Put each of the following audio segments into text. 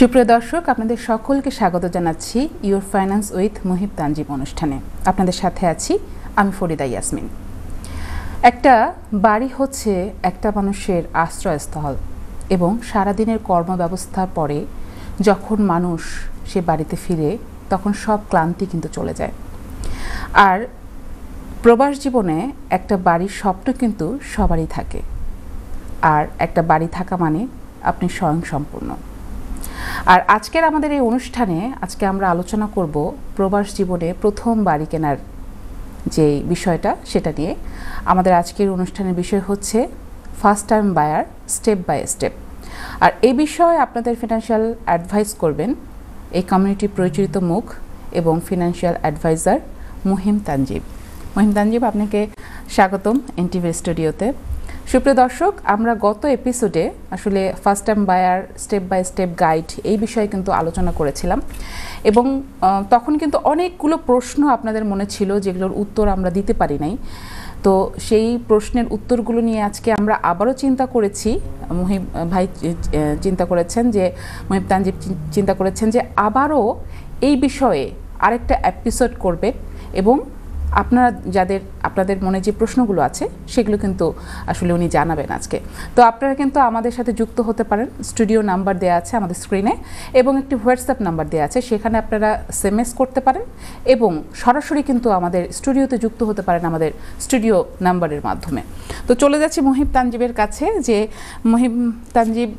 সুপ্রিয় দর্শক, আপনাদের সকলকে স্বাগত জানাচ্ছি your finance with Muhib Tanjib অনুষ্ঠানে। আপনাদের সাথে আছি আমি ফরিদা ইয়াসমিন। একটা বাড়ি হচ্ছে একটা মানুষের আশ্রয়স্থল এবং সারাদিনের কর্মব্যবস্থার পরে যখন মানুষ সে বাড়িতে ফিরে তখন সব ক্লান্তি কিন্তু চলে যায়। আর প্রবাস জীবনে একটা বাড়ির স্বপ্ন কিন্তু সবারই থাকে, আর একটা বাড়ি থাকা মানে আপনি স্বয়ংসম্পূর্ণ। আর আজকের আমাদের এই অনুষ্ঠানে আজকে আমরা আলোচনা করব প্রবাস জীবনে প্রথম বাড়ি কেনার যে বিষয়টা সেটা নিয়ে। আমাদের আজকের অনুষ্ঠানের বিষয় হচ্ছে first time buyer step by step. আর এই বিষয়ে আপনাদের ফিনান্সিয়াল অ্যাডভাইস করবেন এই কমিউনিটির পরিচিত মুখ এবং ফিনান্সিয়াল অ্যাডভাইজার মুহিব তানজিব। মুহিব তানজিব, আপনাকে স্বাগতম এনটিভি স্টুডিওতে। সুপ্রিয় দর্শক, আমরা গত এপিসোডে আসলে first time buyer step by step guide এই বিষয়ে কিন্তু আলোচনা করেছিলাম এবং তখন কিন্তু অনেকগুলো প্রশ্ন আপনাদের মনে ছিল যেগুলোর উত্তর আমরা দিতে পারি নাই। তো সেই প্রশ্নের উত্তরগুলো নিয়ে আজকে আমরা আবারও চিন্তা করেছি। মুহিব ভাই চিন্তা করেছেন যে মুহিব তানজিব চিন্তা করেছেন যে আবারও এই বিষয়ে আরেকটা এপিসোড করবে এবং আপনাদের মনে যে প্রশ্নগুলো আছে সেগুলো কিন্তু আসলে উনি জানাবেন আজকে। তো আপনারা কিন্তু আমাদের সাথে যুক্ত হতে পারেন। স্টুডিও নাম্বার দেওয়া আছে আমাদের স্ক্রিনে এবং একটি হোয়াটসঅ্যাপ নাম্বার দেওয়া আছে, সেখানে আপনারা এসএমএস করতে পারেন এবং সরাসরি কিন্তু আমাদের স্টুডিওতে যুক্ত হতে পারেন আমাদের স্টুডিও নাম্বারের মাধ্যমে। তো চলে যাচ্ছি মুহিব তানজিবের কাছে। যে মুহিব তানজিব,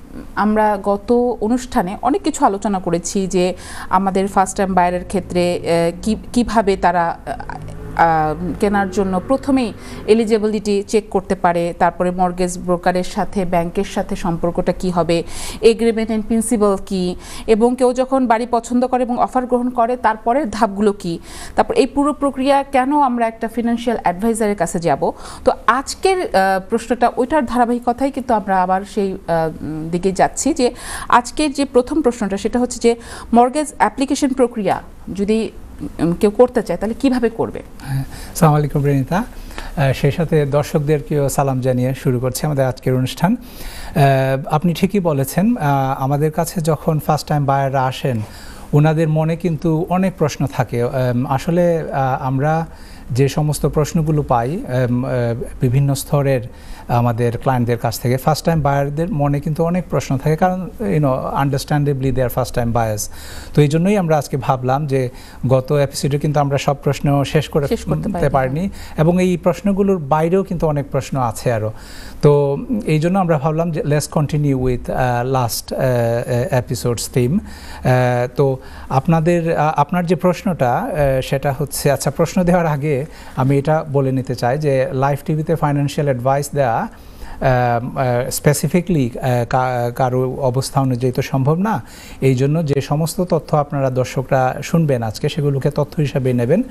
আমরা গত অনুষ্ঠানে অনেক কিছু আলোচনা করেছি যে আমাদের ফার্স্ট টাইম বায়ারের ক্ষেত্রে কিভাবে তারা কেনার জন্য প্রথমেই এলিজিবিলিটি চেক করতে পারে, তারপরে মর্গেজ ব্রোকারের সাথে ব্যাংকের সাথে সম্পর্কটা কি হবে, এগ্রিমেন্ট অ্যান্ড প্রিন্সিপাল কি, এবং কেউ যখন বাড়ি পছন্দ করে এবং অফার গ্রহণ করে তারপরের ধাপগুলো কি, তারপর এই পুরো প্রক্রিয়া কেন আমরা একটা ফিনান্সিয়াল অ্যাডভাইজারের কাছে যাব। তো আজকের প্রশ্নটা ওইটার ধারাবাহিকতাই কিন্তু আমরা আবার সেই দিকে যাচ্ছি। যে আজকের যে প্রথম প্রশ্নটা সেটা হচ্ছে যে মর্গেজ অ্যাপ্লিকেশন প্রক্রিয়া যদি কেউ করতে চায় তাহলে কিভাবে করবে। আসসালামু আলাইকুম রেনিতা, সেই সাথে দর্শকদেরকেও সালাম জানিয়ে শুরু করছি আমাদের আজকের অনুষ্ঠান। আপনি ঠিকই বলেছেন, আমাদের কাছে যখন ফার্স্ট টাইম বায়াররা আসেন ওনাদের মনে কিন্তু অনেক প্রশ্ন থাকে। আসলে আমরা যে সমস্ত প্রশ্নগুলো পাই বিভিন্ন স্তরের আমাদের ক্লায়েন্টদের কাছ থেকে, ফার্স্ট টাইম বায়ারদের মনে কিন্তু অনেক প্রশ্ন থাকে, কারণ আন্ডারস্ট্যান্ডেবলি দে আর ফার্স্ট টাইম বায়ার্স। তো এই জন্যই আমরা আজকে ভাবলাম যে গত এপিসোডে কিন্তু আমরা সব প্রশ্ন শেষ করতে পারিনি এবং এই প্রশ্নগুলোর বাইরেও কিন্তু অনেক প্রশ্ন আছে আরও। তো এই জন্য আমরা ভাবলাম যে let's continue with last episodes theme. তো আপনার যে প্রশ্নটা সেটা হচ্ছে, আচ্ছা, প্রশ্ন দেওয়ার আগে আমি এটা বলে নিতে চাই যে লাইভ টিভিতে ফাইন্যান্সিয়াল অ্যাডভাইস দেওয়া স্পেসিফিকলি কারো অবস্থা অনুযায়ী তো সম্ভব না। এই জন্য যে সমস্ত তথ্য আপনারা দর্শকরা শুনবেন আজকে সেগুলোকে তথ্য হিসাবে নেবেন।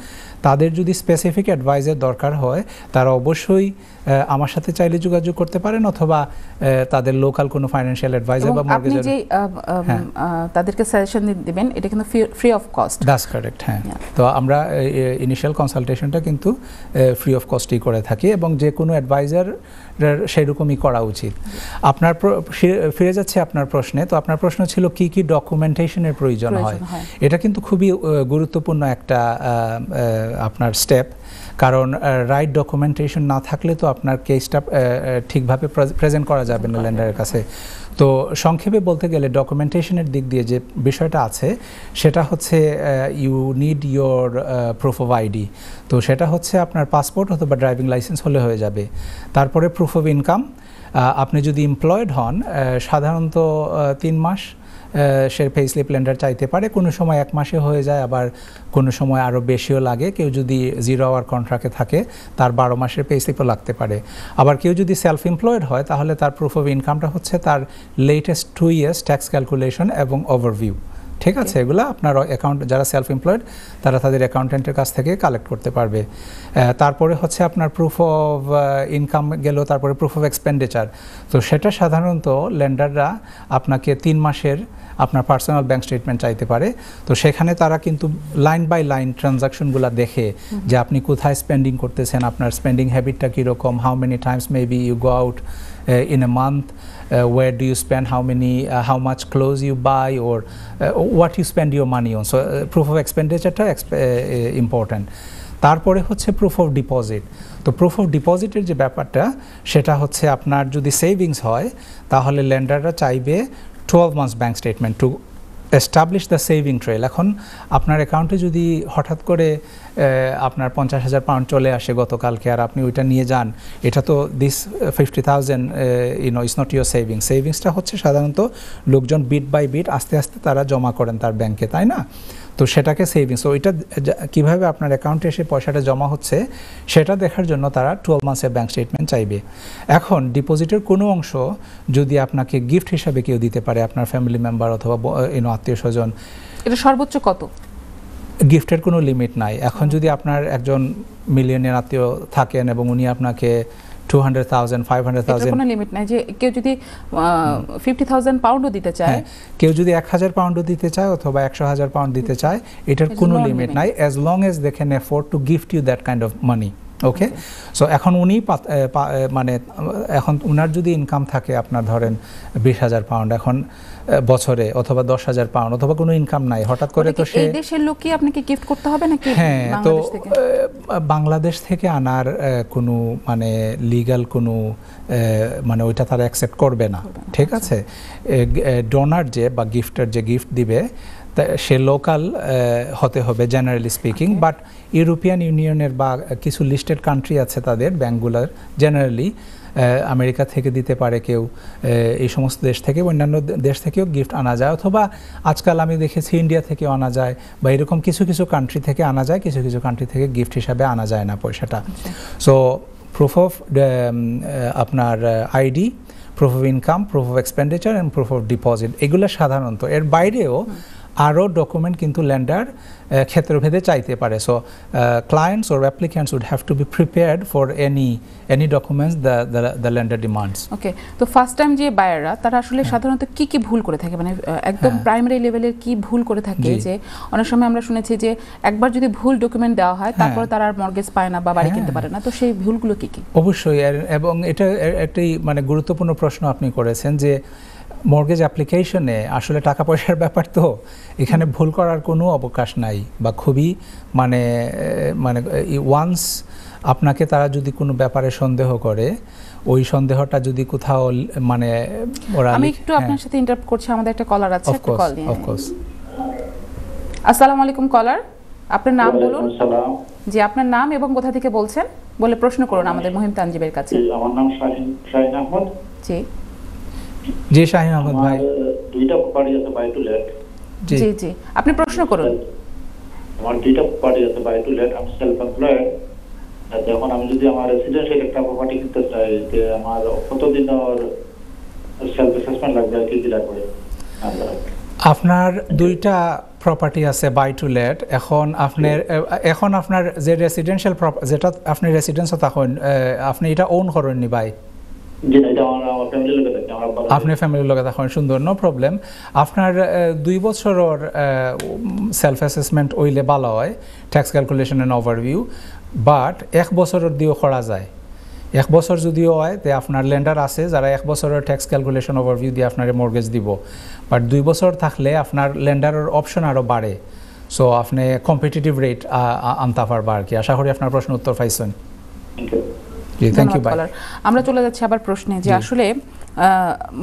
তাদের যদি স্পেসিফিক অ্যাডভাইসের দরকার হয় তারা অবশ্যই আমার সাথে চাইলে যোগাযোগ করতে পারেন, অথবা তাদের লোকাল কোনো ফাইন্যান্সিয়াল অ্যাডভাইজার বা মর্গেজ, আপনি যে তাদেরকে সাজেশন দিবেন এটা কিন্তু free of cost. That's correct. হ্যাঁ, তো আমরা ইনিশিয়াল কনসালটেশনটা কিন্তু ফ্রি অফ কস্টই করে থাকি এবং যে কোনো অ্যাডভাইজার সেরকমই করা উচিত। আপনার ফিরে যাচ্ছে আপনার প্রশ্নে। তো আপনার প্রশ্ন ছিল কি কি ডকুমেন্টেশনের প্রয়োজন হয়। এটা কিন্তু খুবই গুরুত্বপূর্ণ একটা আপনার স্টেপ, কারণ রাইট ডকুমেন্টেশন না থাকলে তো আপনার কেসটা ঠিকভাবে প্রেজেন্ট করা যাবে না লেন্ডারের কাছে। তো সংক্ষেপে বলতে গেলে ডকুমেন্টেশনের দিক দিয়ে যে বিষয়টা আছে সেটা হচ্ছে you need your proof of ID. তো সেটা হচ্ছে আপনার পাসপোর্ট অথবা ড্রাইভিং লাইসেন্স হলে হয়ে যাবে। তারপরে প্রুফ অফ ইনকাম, আপনি যদি এমপ্লয়েড হন সাধারণত 3 মাস সে পে স্লিপ লেন্ডার চাইতে পারে, কোনো সময় 1 মাসে হয়ে যায়, আবার কোনো সময় আরও বেশিও লাগে। কেউ যদি 0 আওয়ার কন্ট্রাক্টে থাকে তার 12 মাসের পে স্লিপও লাগতে পারে। আবার কেউ যদি সেলফ এমপ্লয়েড হয় তাহলে তার প্রুফ অফ ইনকামটা হচ্ছে তার লেটেস্ট 2 ইয়ার্স ট্যাক্স ক্যালকুলেশন এবং ওভারভিউ। ঠিক আছে, এগুলো আপনার অ্যাকাউন্ট যারা সেলফ এমপ্লয়েড তারা তাদের অ্যাকাউন্টেন্টের কাছ থেকে কালেক্ট করতে পারবে। তারপরে হচ্ছে আপনার প্রুফ অফ ইনকাম গেল, তারপরে প্রুফ অফ এক্সপেন্ডিচার। তো সেটা সাধারণত লেন্ডাররা আপনাকে 3 মাসের আপনার পার্সোনাল ব্যাংক স্টেটমেন্ট চাইতে পারে। তো সেখানে তারা কিন্তু লাইন বাই লাইন ট্রানজাকশনগুলো দেখে যে আপনি কোথায় স্পেন্ডিং করতেছেন, আপনার স্পেন্ডিং হ্যাবিটটা কীরকম, how many times maybe you go out in a month, where do you spend, how much clothes you buy, or what you spend your money on. So proof of expenditure important. তারপরে হচ্ছে proof of deposit. তো proof of ডিপোজিটের যে ব্যাপারটা সেটা হচ্ছে আপনার যদি সেভিংস হয় তাহলে লেন্ডাররা চাইবে 12 months bank statement to establish the saving trail. এখন আপনার অ্যাকাউন্টে যদি হঠাৎ করে আপনার 50,000 পাউন্ড চলে আসে গতকালকে আর আপনি ওইটা নিয়ে যান, এটা তো দিস 50,000 ইটস নট ইউর সেভিংসটা হচ্ছে সাধারণত লোকজন বিট বাই বিট আস্তে আস্তে তারা জমা করেন তার ব্যাংকে, তাই না? তো সেটাকে সেভিংস, ওইটা কীভাবে আপনার অ্যাকাউন্টে এসে পয়সাটা জমা হচ্ছে সেটা দেখার জন্য তারা 12 মাসের ব্যাংক স্টেটমেন্ট চাইবে। এখন ডিপোজিটের কোনো অংশ যদি আপনাকে গিফট হিসাবে কেউ দিতে পারে, আপনার ফ্যামিলি মেম্বার অথবা আত্মীয় স্বজন, এটা সর্বোচ্চ কত? গিফটের কোনো লিমিট নাই। এখন যদি আপনার একজন মিলিয়নের আত্মীয় থাকেন এবং উনি আপনাকে 200,000 500,000, কোনো লিমিট নাই যে কেউ যদি 50,000 পাউন্ডও দিতে চায়, কেউ যদি 1,000 পাউন্ডও দিতে চায় অথবা 100,000 পাউন্ড দিতে চায়, এটার কোনো লিমিট নাই, as long as they can afford to gift you that kind of money. Okay, so এখন উনি মানে এখন উনার যদি ইনকাম থাকে আপনার ধরেন 20,000 পাউন্ড এখন বছরে, অথবা 10,000 পাউন্ড, অথবা কোনো ইনকাম নাই, হঠাৎ করে তো সে এই দেশের লোক কি আপনাকে গিফট করতে হবে নাকি? হ্যাঁ, তো বাংলাদেশ থেকে আনার কোনো মানে লিগ্যাল কোনো মানে ওইটা তারা অ্যাকসেপ্ট করবে না, ঠিক আছে? ডোনার যে বা গিফটার যে গিফট দিবে সে লোকাল হতে হবে জেনারেলি স্পিকিং, বাট ইউরোপিয়ান ইউনিয়নের বা কিছু লিস্টেড কান্ট্রি আছে তাদের ব্যাঙ্কগুলোর জেনারেলি আমেরিকা থেকে দিতে পারে কেউ, এই সমস্ত দেশ থেকে, অন্যান্য দেশ থেকেও গিফট আনা যায়, অথবা আজকাল আমি দেখেছি ইন্ডিয়া থেকেও আনা যায়, বা এরকম কিছু কিছু কান্ট্রি থেকে আনা যায়, কিছু কিছু কান্ট্রি থেকে গিফট হিসাবে আনা যায় না পয়সাটা। সো প্রুফ অফ আপনার ID, proof of income, proof of expenditure and proof of deposit, এগুলো সাধারণত। এর বাইরেও আরও ডকুমেন্ট কিন্তু ল্যান্ডার ক্ষেত্রভেদে চাইতে পারে। So clients or applicants would have to be prepared for any documents the lender demands. Okay, তো ফার্স্ট টাইম যে বায়াররা তারা আসলে সাধারণত কি কি ভুল করে থাকে, মানে একদম প্রাইমারি লেভেলের কি ভুল করে থাকে? যে অনেক সময় আমরা শুনেছি যে একবার যদি ভুল ডকুমেন্ট দেওয়া হয় তারপরে তারা আর মর্গেজ পায় না বা বাড়ি কিনতে পারে না, তো সেই ভুলগুলো কি কি? অবশ্যই, এবং এটা একটি মানে গুরুত্বপূর্ণ প্রশ্ন আপনি করেছেন যে মর্গেজ অ্যাপ্লিকেশনে আসলে টাকা পয়সার ব্যাপার, তো এখানে ভুল করার কোনো অবকাশ নাই, বা খুবই মানে ওয়ান্স আপনাকে তারা যদি কোনো ব্যাপারে সন্দেহ করে, ওই সন্দেহটা যদি কোথাও মানে ওরা, আমি একটু আপনার সাথে ইন্টারাপ্ট করছি, আমাদের একটা কলার আছে, একটা কল নিয়ে। অফকোর্স। আসসালামু আলাইকুম কলার, আপনার নাম বলুন। জি, আপনার নাম এবং কোথা থেকে বলছেন বলে প্রশ্ন করুন আমাদের মহিম তানজিবের কাছে। আমার নাম শাহিন আহমদ। জি জি, শাহিন আহমদ ভাই। দুইটা প্রপার্টি আছে বাই টু লেট। জি জি, আপনি প্রশ্ন করুন। আমার দুইটা প্রপার্টি আছে বাই টু লেট, আমি সেলফ এমপ্লয়েড। এখন আমি যদি আমার রেসিডেন্সিয়াল একটা প্রপার্টি কিনতে চাই, যে আমার কতদিন ওর সেলফ অ্যাসেসমেন্ট লাগবে, কি কি লাগবে? আপনার দুইটা প্রপার্টি আছে বাই টু লেট। এখন আপনার যে রেসিডেন্সিয়াল যেটা আপনি রেসিডেন্সে থাকেন, আপনি এটা ওন করেননি ভাই? আপনি ফ্যামিলির লোক থাকেন, সুন্দর, নো প্রবলেম। আপনার 2 বছরের সেলফ অ্যাসেসমেন্ট ওইলে ভালো হয়, tax calculation and overview, but 1 বছরের দিয়েও করা যায়। 1 বছর যদিও হয় তে আপনার লেন্ডার আছে যারা 1 বছরের ট্যাক্স ক্যালকুলেশন ওভারভিউ দিয়ে আপনার মর্গেজ দিব, বাট 2 বছর থাকলে আপনার লেন্ডারের অপশন আরও বাড়ে। সো আপনি কম্পিটিটিভ রেট আনতে পারবা আর কি। আশা করি আপনার প্রশ্ন উত্তর পাইছেন। জি, থ্যাংক ইউ ভাই। আমরা চলে যাচ্ছি আবার প্রশ্নে, যে আসলে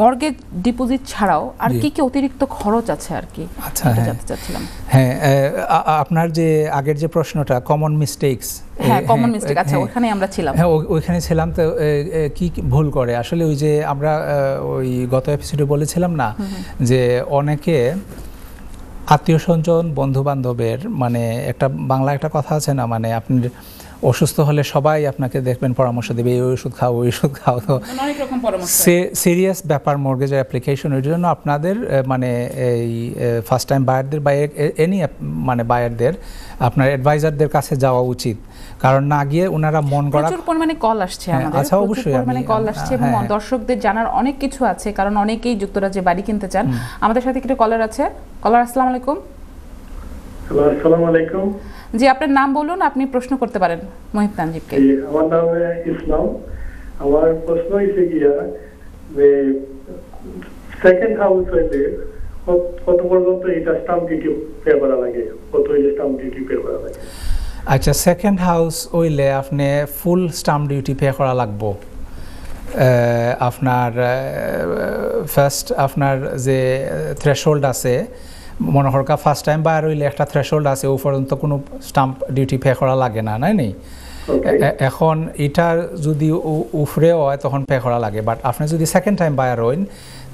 মর্গেজ ডিপোজিট ছাড়াও আর কি কি অতিরিক্ত খরচ আছে আর কি? আচ্ছা, জানতে চাচ্ছিলাম। হ্যাঁ, আপনার যে আগের যে প্রশ্নটা কমন মিস্টেকস, হ্যাঁ কমন মিস্টেক, আচ্ছা ওখানে আমরা ছিলাম। হ্যাঁ, ওইখানে ছিলাম। তো কি ভুল করে আসলে, ওই যে আমরা ওই গত এপিসোডে বলেছিলাম না যে অনেকে আত্মীয় স্বজন বন্ধু বান্ধবের, মানে একটা বাংলা একটা কথা আছে না, মানে আপনি অসুস্থ হলে সবাই আপনাকে দেখবেন পরামর্শ দেবে, এই ওষুধ খাও, ওই ওষুধ খাও। তো অনেক রকম পরামর্শ, সিরিয়াস ব্যাপার মর্গেজের অ্যাপ্লিকেশনের জন্য আপনাদের মানে এই ফার্স্ট টাইম বায়ারদের বা এনি মানে বায়ারদের আপনার অ্যাডভাইজারদের কাছে যাওয়া উচিত, কারণ না গিয়ে ওনারা মন গড়া। প্রচুর পরিমাণে কল আসছে আমাদের। আচ্ছা, অবশ্যই মানে কল আসছে এবং দর্শকদের জানার অনেক কিছু আছে, কারণ অনেকেই যুক্তরাজ্যে বাড়ি কিনতে চান। আমাদের সাথে একটা কলার আছে। কলার, আসসালামু আলাইকুম। হ্যালো, আসসালামু আলাইকুম। জি, আপনার নাম বলুন, আপনি প্রশ্ন করতে পারেন মহিম তানজিবকে। আমার নাম ইসলাম। আমার প্রশ্ন হইছে গিয়া, যে সেকেন্ড হাউস হইলে কত পর্যন্ত এটা স্টাম্প ডিউটি পে করা লাগে, কত স্টাম্প ডিউটি পে করা লাগে? আচ্ছা, সেকেন্ড হাউস হইলে আপনি ফুল স্টাম্প ডিউটি পে করা লাগবো। আপনার ফার্স্ট আপনার যে থ্রেশহোল্ড আছে, মনে হরকা ফার্স্ট টাইম বায়ার হইলে একটা থ্রেশহোল্ড আছে, ও পর্যন্ত কোনো স্টাম্প ডিউটি পে করা লাগে না, নাই? এখন এটার যদি উফরে হয় তখন পে করা লাগে, বাট আপনি যদি সেকেন্ড টাইম বায়ার হইন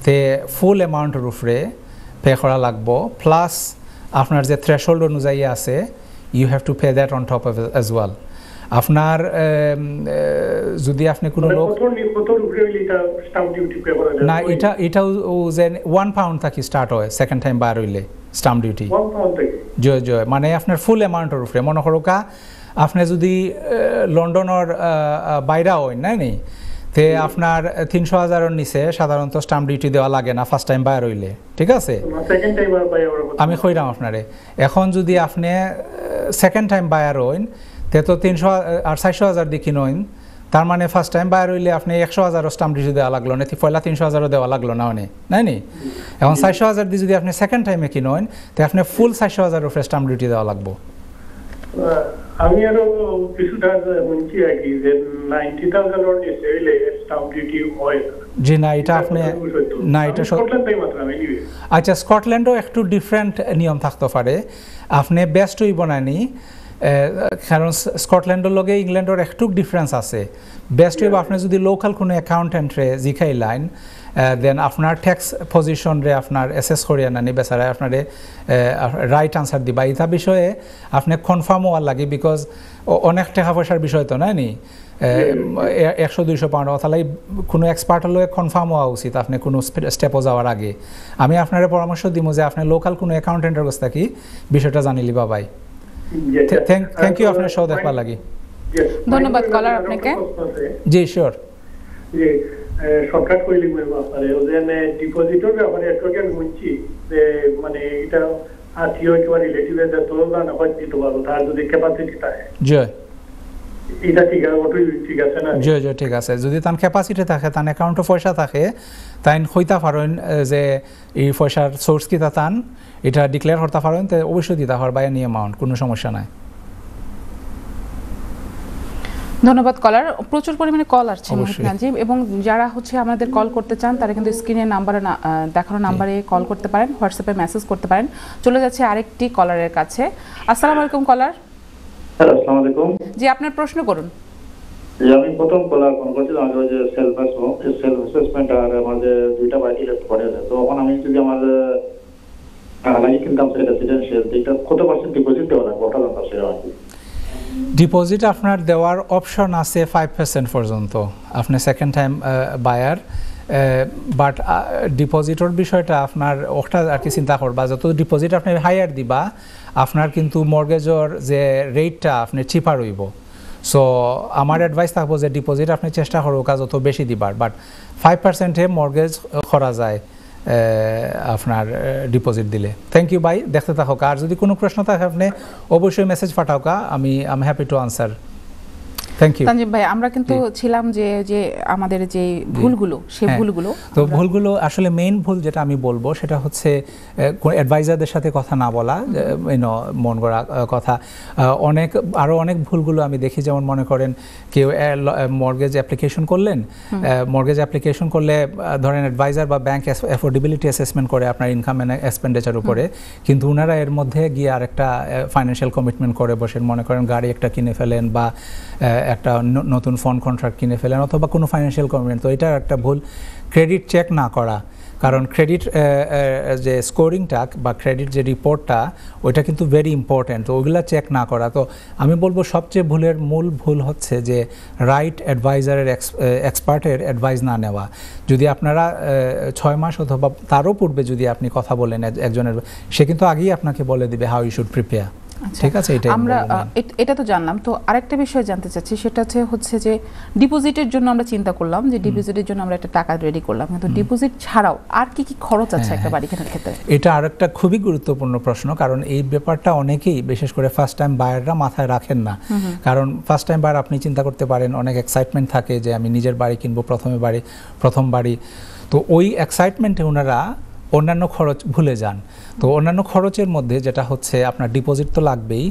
তে ফুল অ্যামাউন্টের উপরে পে করা লাগবো, প্লাস আপনার যে থ্রেশহোল্ড অনুযায়ী আছে you have to pay that on top of as well. আপনার যদি আপনি কোনো লোক না, এটা যে 1 পাউন্ড থাকি স্টার্ট হয় সেকেন্ড টাইম বার হইলে স্টাম্প ডিউটি, জয় মানে আপনার ফুল অ্যামাউন্টের উপরে। মনে করোকা আপনি যদি লন্ডনের বাইরা হইন নাই তে আপনার 300,000-এর নিচে সাধারণত স্টাম্প ডিউটি দেওয়া লাগে না ফার্স্ট টাইম বায়ার হইলে, ঠিক আছে? আমি কইরাম আপনারে, এখন যদি আপনি সেকেন্ড টাইম বায়ার হইন তে তো 300 আর 400,000 দিয়ে কিনুন, তার মানে ফার্স্ট টাইম বায়ার হইলে আপনি 100,000 স্টাম্প ডিউটি দেওয়া লাগলো না, পয়লা 300,000 দেওয়া লাগলো না, নাই? এখন 400,000 দিয়ে যদি আপনি সেকেন্ড টাইমে কিনুন তো আপনি ফুল 400,000 উপরে স্টাম্প ডিউটি দেওয়া লাগবো। আমি আরো কিছুটা শুনছি আর কি যে 90,000 এর নিচে হইলে স্টাম্প ডিউটি হয় না। জি না, এটা আপনি না, এটা স্কটল্যান্ডে মাত্র আমি নিয়ে। আচ্ছা, স্কটল্যান্ডও একটু ডিফারেন্ট নিয়ম থাকতে পারে, আপনি বেস্ট হইব না নি, কারণ স্কটল্যান্ডের লগে ইংল্যান্ডের একটু ডিফারেন্স আছে। বেস্ট হইব আপনি যদি লোকাল কোনো অ্যাকাউন্টেন্টরে জিখাই লাইন, দেন আপনার ট্যাক্স পজিশনরে আপনার অ্যাসেস করিয়া নানি বেচারা আপনার রাইট আনসার দিবা। এটা বিষয়ে আপনি কনফার্ম হওয়ার লাগে, বিকজ অনেক টাকা পয়সার বিষয় তো নাই নি, 100-200 পাউন্ড, তাহলে কোনো এক্সপার্টের লগে কনফার্ম হওয়া উচিত আপনি কোনো স্টেপও যাওয়ার আগে। আমি আপনার পরামর্শ দিব যে আপনি লোকাল কোনো অ্যাকাউন্টেন্টের কাছ থেকে বিষয়টা জানি লিবা ভাই। থ্যাংক ইউ আপনার শো দেখবার লাগি। ধন্যবাদ কলার আপনাকে। জি শিওর। শর্টকাট কইলি ব্যাপারে ওজেনে ডিপোজিটর ব্যাপারে একটু শুনছি যে মানে এটা আত্মীয় কিংবা রিলেটিভে যত না হয় দিতে পারবো, তার যদি ক্যাপাসিটি থাকে। জয়, এটা ঠিক আছে, ওটাই ঠিক আছে না? জয় ঠিক আছে। যদি তার ক্যাপাসিটি থাকে, তার অ্যাকাউন্টে পয়সা থাকে, তাই হইতা পারেন যে এই পয়সার সোর্স কিতা তান এটা ডিক্লেয়ার করতে পারেন, তো অবশ্যই দিতে পারবা এনি অ্যামাউন্ট, কোনো সমস্যা নাই। ধন্যবাদ কলার। প্রচুর পরিমাণে কল আসছে নাজিম, এবং যারা হচ্ছে আমাদের কল করতে চান তারা কিন্তু স্ক্রিনে নাম্বারে দেখানো নাম্বারে কল করতে পারেন, হোয়াটসঅ্যাপে মেসেজ করতে পারেন। চলে যাচ্ছে আরেকটি কলারের কাছে। আসসালামু আলাইকুম কলার। হ্যালো, আসসালামু আলাইকুম। জি, আপনার প্রশ্ন করুন। আমি প্রথম কলার ফোন করছিলাম, আগে যে সেলফ অ্যাসেসমেন্ট আর আমাদের দুইটা বাড়ি লেফট করে দেয়, তো এখন আমি যদি আমার লাগি কিনতাম সেটা রেসিডেন্সিয়াল, এটা কত পার্সেন্ট ডিপোজিট দেওয়া লাগবে ওটা জানতাম সেটা আর কি। ডিপোজিট আপনার দেওয়ার অপশন আছে 5% পর্যন্ত, আপনি second time buyer, but depositor বিষয়টা আপনার ওটা আর কি চিন্তা করবা, যত ডিপোজিট আপনি হায়ার দিবা আপনার কিন্তু মর্গেজর যে রেটটা আপনি চিপার হইব। সো আমার অ্যাডভাইস থাকবো যে ডিপোজিট আপনি চেষ্টা করো যত বেশি দিবার, বাট 5%-এ মর্গেজ করা যায় আপনার ডিপোজিট দিলে। থ্যাংক ইউ ভাই, দেখতে থাকো। আর যদি কোনো প্রশ্ন থাকে আপনি অবশ্যই মেসেজ পাঠাও, আমি happy to answer. Thank you Tanzim ভাই। আমরা কিন্তু ছিলাম যে আমাদের যে ভুলগুলো, সেই ভুলগুলো, তো ভুলগুলো আসলে মেইন ভুল যেটা আমি বলবো সেটা হচ্ছে অ্যাডভাইজারদের সাথে কথা না বলা, মন গড়া কথা। আরও অনেক ভুলগুলো আমি দেখি, যেমন মনে করেন কেউ মর্গেজ অ্যাপ্লিকেশন করলেন, মর্গেজ অ্যাপ্লিকেশন করলে ধরেন অ্যাডভাইজার বা ব্যাংক অ্যাফোর্ডেবিলিটি অ্যাসেসমেন্ট করে আপনার ইনকাম অ্যান্ড এক্সপেন্ডিচার উপরে, কিন্তু ওনারা এর মধ্যে গিয়ে আরেকটা ফাইন্যান্সিয়াল কমিটমেন্ট করে বসেন, মনে করেন গাড়ি একটা কিনে ফেলেন বা একটা নতুন ফোন কন্ট্রাক্ট কিনে ফেলেন অথবা কোনো ফাইন্যান্সিয়াল কমিটমেন্ট। তো এটা একটা ভুল। ক্রেডিট চেক না করা, কারণ ক্রেডিট যে স্কোরিংটা বা ক্রেডিট যে রিপোর্টটা ওইটা কিন্তু ভেরি ইম্পর্ট্যান্ট, তো ওইগুলা চেক না করা। তো আমি বলবো সবচেয়ে মূল ভুল হচ্ছে যে রাইট অ্যাডভাইজারের এক্সপার্টের অ্যাডভাইস না নেওয়া। যদি আপনারা 6 মাস অথবা তারও পূর্বে যদি আপনি কথা বলেন একজনের, সে কিন্তু আগেই আপনাকে বলে দিবে হাউ ইউ শুড প্রিপেয়ার। ঠিক আছে, এটা আমরা এটা তো জানলাম। তো আরেকটা বিষয় জানতে চাচ্ছি, সেটা হচ্ছে যে ডিপোজিটের জন্য আমরা চিন্তা করলাম যে ডিপোজিটের জন্য আমরা একটা টাকা রেডি করলাম, কিন্তু ডিপোজিট ছাড়াও আর কি কি খরচ আছে একটা বাড়ি কেনার ক্ষেত্রে? এটা আরেকটা খুবই গুরুত্বপূর্ণ প্রশ্ন, কারণ এই ব্যাপারটা অনেকেই বিশেষ করে ফার্স্ট টাইম বায়াররা মাথায় রাখেন না। কারণ ফার্স্ট টাইম বায়ার আপনি চিন্তা করতে পারেন, অনেক এক্সাইটমেন্ট থাকে যে আমি নিজের বাড়ি কিনবো, প্রথম বাড়ি। তো ওই এক্সাইটমেন্টে ওনারা অন্যান্য খরচ ভুলে যান। তো অন্যান্য খরচের মধ্যে যেটা হচ্ছে আপনার ডিপোজিট তো লাগবেই,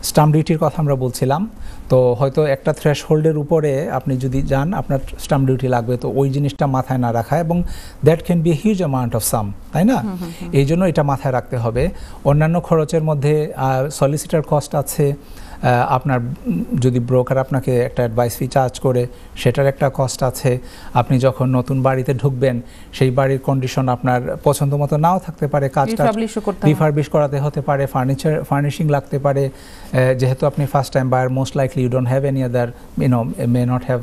স্ট্যাম্প ডিউটির কথা আমরা বলছিলাম। তো হয়তো একটা থ্রেশহোল্ডের উপরে আপনি যদি যান আপনার স্ট্যাম্প ডিউটি লাগবে, তো ওই জিনিসটা মাথায় না রাখা, এবং that can be huge amount of some, তাই না? এই জন্য এটা মাথায় রাখতে হবে। অন্যান্য খরচের মধ্যে সলিসিটার কস্ট আছে, আপনার যদি ব্রোকার আপনাকে একটা অ্যাডভাইস ফি চার্জ করে সেটার একটা কস্ট আছে। আপনি যখন নতুন বাড়িতে ঢুকবেন সেই বাড়ির কন্ডিশন আপনার পছন্দ মতো নাও থাকতে পারে, কাজটা রিফারবিশ করাতে হতে পারে, ফার্নিশিং লাগতে পারে। যেহেতু আপনি first time buyer, most likely you don't have any other may not have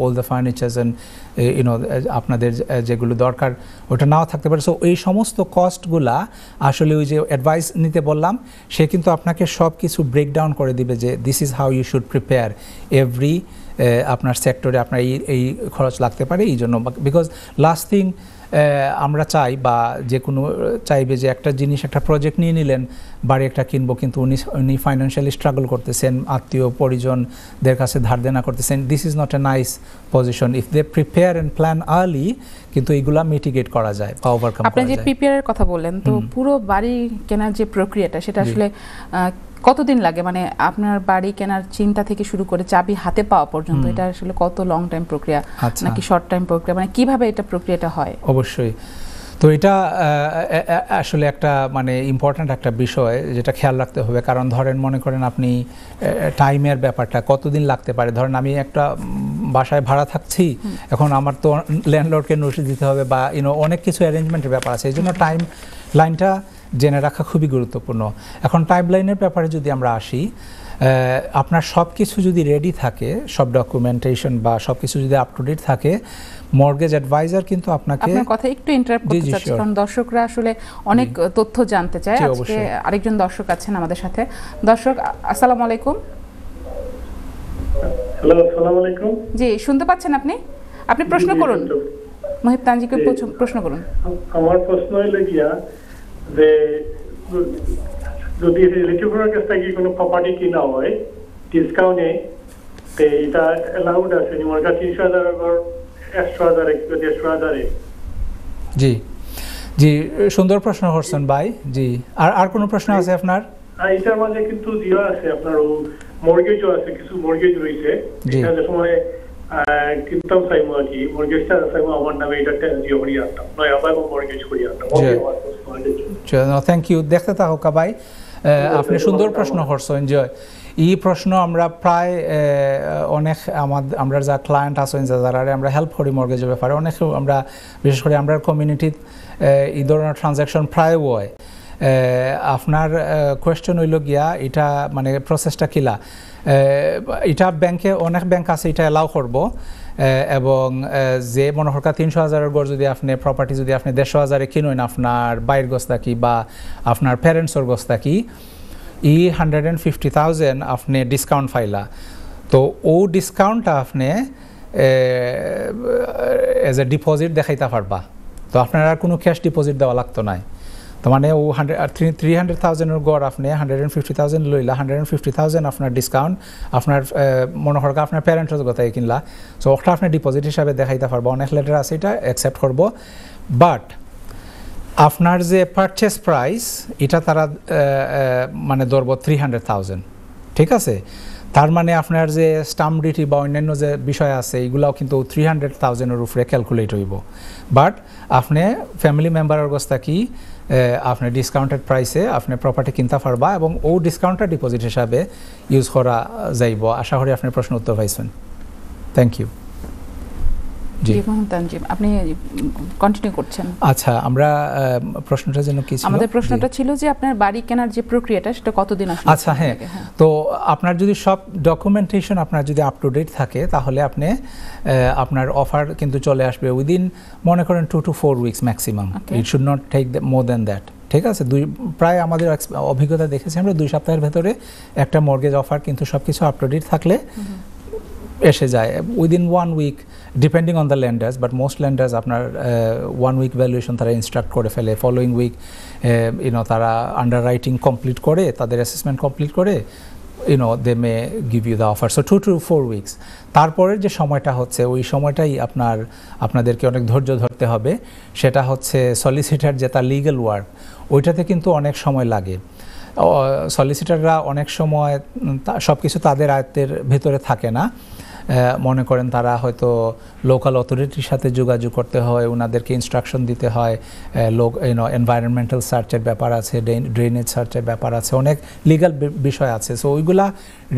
all the furnitures and আপনাদের যেগুলো দরকার ওটা নাও থাকতে পারে। সো এই সমস্ত কস্টগুলা আসলে ওই যে অ্যাডভাইস নিতে বললাম, সে কিন্তু আপনাকে সব কিছু ব্রেকডাউন করে দিবে যে this is how you should prepare every আপনার সেক্টরে আপনার এই খরচ লাগতে পারে। এই জন্য বিকজ লাস্ট থিং আমরা চাই, বা যে কোনো চাইবে যে একটা জিনিস, একটা প্রজেক্ট নিয়ে নিলেন, বাড়ি একটা কিনবো, কিন্তু উনি ফাইন্যান্সিয়ালি স্ট্রাগল করতেছেন, আত্মীয় পরিজনদের কাছে ধার দেনা করতেছেন। This is not a nice position. If they prepare and plan early, কিন্তু এইগুলা মিটিগেট করা যায় বা ওভারকাম করা যায়। আপনি যে প্রিপেয়ারের কথা বললেন, তো পুরো বাড়ি কেনার যে প্রক্রিয়াটা, সেটা আসলে কতদিন লাগে? মানে আপনার বাড়ি কেনার চিন্তা থেকে শুরু করে চাবি হাতে পাওয়া পর্যন্ত এটা আসলে কত লং টাইম প্রক্রিয়া নাকি শর্ট টাইম প্রক্রিয়া, মানে কিভাবে এটা প্রক্রিয়াটা হয়? অবশ্যই। তো এটা আসলে একটা মানে ইম্পর্ট্যান্ট একটা বিষয় যেটা খেয়াল রাখতে হবে। কারণ ধরেন, মনে করেন আপনি টাইমের ব্যাপারটা কতদিন লাগতে পারে। ধরেন আমি একটা বাসায় ভাড়া থাকছি, এখন আমার তো ল্যান্ডলর্ডকে নোটিশ দিতে হবে, বা অনেক কিছু অ্যারেঞ্জমেন্টের ব্যাপার আছে। এই জন্য টাইম লাইনটা জেনে রাখা খুবই গুরুত্বপূর্ণ। এখন টাইম লাইনের ব্যাপারে যদি আমরা আসি, আপনার সব কিছু যদি রেডি থাকে, সব ডকুমেন্টেশন বা সব কিছু যদি আপ টু ডেট থাকে, মর্গেজ অ্যাডভাইজার কিন্তু আপনাকে, আপনার কথা একটু ইন্টারাপ্ট করতে চাচ্ছি কারণ দর্শকরা আসলে অনেক তথ্য জানতে চায়। আজকে আরেকজন দর্শক আছেন আমাদের সাথে। দর্শক, আসসালামু আলাইকুম। হ্যালো, আসসালামু আলাইকুম। জি, শুনতে পাচ্ছেন আপনি? আপনি প্রশ্ন করুন, মুহিব তানজিকে প্রশ্ন করুন। আমার প্রশ্ন হলো গিয়া যে যদি রিলেটিভের কাছ থেকে কোনো প্রপার্টি কিনা হয় ডিসকাউন্টে, তো এটা অ্যালাউড আছে? আমার কাছে 30,000 এর 100,000 150,000। জি জি, সুন্দর প্রশ্ন করছেন ভাই। জি, আর কোনো প্রশ্ন আছে আপনার? এটার মাঝে কিন্তু জিও আছে, আপনার মর্গেজও আছে, কিছু মর্গেজ রয়েছে। এটা সময় কিনতাম চাইমো আর কি, মর্গেজটা চাইমো আমার নামে, এটা জিও করিয়া আনতাম, নয় আবার মর্গেজ করিয়া আনতাম। Thank you. দেখতে থাকো ভাই, আপনি সুন্দর প্রশ্ন করছেন। জয়, এই প্রশ্ন আমরা প্রায় অনেক আমরা যা ক্লায়েন্ট আছেন যারা আমরা হেল্প করি মর্গেজের ব্যাপারে, অনেক আমরা বিশেষ করে আমরা কমিউনিটির এই ধরনের ট্রানজ্যাকশন প্রায় হয়। আপনার কোয়েশ্চেন হইল গিয়া এটা মানে প্রসেসটা কিলা, এটা ব্যাংকে অনেক ব্যাংক আছে এটা অ্যালাউ করবো, এবং যে মনে হরকা 300,000 গড় যদি আপনি প্রপার্টি যদি আপনি 150,000 কিনেন আপনার বাইরের গোছ থাকি বা আপনার প্যারেন্টসের গোছ থাকি, 150,000 আপনি ডিসকাউন্ট পাইলা। তো ও ডিসকাউন্টটা আপনি এজ এ ডিপোজিট দেখাইতে পারবা। তো আপনার আর কোনো ক্যাশ ডিপোজিট দেওয়া লাগতো না। তো মানে ও 300,000 গড় আপনি 150,000 লইলা, 150,000 আপনার ডিসকাউন্ট, আপনার মনে হরকা আপনার প্যারেন্টসের কথাই কিনলা। সো ওটা আপনি ডিপোজিট হিসাবে দেখাইতে পারবো। অনেক লেটার আছে এটা অ্যাকসেপ্ট করবো, বাট আপনার যে পারচেস প্রাইস এটা তারা মানে ধরবো 300,000, ঠিক আছে? তার মানে আপনার যে স্ট্যাম্প ডিউটি বা অন্যান্য যে বিষয় আছে এইগুলাও কিন্তু 300,000-এর উপরে ক্যালকুলেট হইব। বাট আপনি ফ্যামিলি মেম্বারের অবস্থা কি আপনি ডিসকাউন্টেড প্রাইসে আপনি প্রপার্টি কিনতে পারবা, এবং ও ডিসকাউন্টটা ডিপোজিট হিসাবে ইউজ করা যাইব। আশা করি আপনি প্রশ্ন উত্তর পাইছেন। Thank you. জি তানজিম, আপনি কন্টিনিউ করছেন। আচ্ছা, আমরা প্রশ্নটা যেন কি ছিল? আমাদের প্রশ্নটা ছিল যে আপনার বাড়ি কেনার যে প্রক্রিয়াটা সেটা কতদিন আসলে? আচ্ছা, হ্যাঁ। তো আপনার যদি সব ডকুমেন্টেশন আপনার যদি আপ টু ডেট থাকে, তাহলে আপনি আপনার অফার কিন্তু চলে আসবে উইদিন মনে করেন 2 to 4 weeks maximum. It should not take more than that. ঠিক আছে, প্রায় আমাদের অভিজ্ঞতা দেখেছি আমরা 2 সপ্তাহের ভেতরে একটা মর্গেজ অফার কিন্তু সব কিছু আপ টু ডেট থাকলে এসে যায় within 1 week, depending on the lenders, but most lenders আপনার 1 উইক ভ্যালুয়েশন তারা ইনস্ট্রাক্ট করে ফেলে। ফলোয়িং উইক তারা আন্ডার রাইটিং কমপ্লিট করে, তাদের অ্যাসেসমেন্ট কমপ্লিট করে they may give you the offer. So 2 to 4 weeks. তারপরের যে সময়টা হচ্ছে ওই সময়টাই আপনাদেরকে অনেক ধৈর্য ধরতে হবে। সেটা হচ্ছে সলিসিটার যে তার লিগ্যাল ওয়ার্ক, ওইটাতে কিন্তু অনেক সময় লাগে। সলিসিটাররা অনেক সময় সব কিছু তাদের আয়ত্তের ভেতরে থাকে না। মনে করেন তারা হয়তো লোকাল অথরিটির সাথে যোগাযোগ করতে হয়, ওনাদেরকে ইনস্ট্রাকশন দিতে হয়, এনভায়রনমেন্টাল সার্চের ব্যাপার আছে, ড্রেনেজ সার্চের ব্যাপার আছে, অনেক লিগ্যাল বিষয় আছে। সো ওইগুলা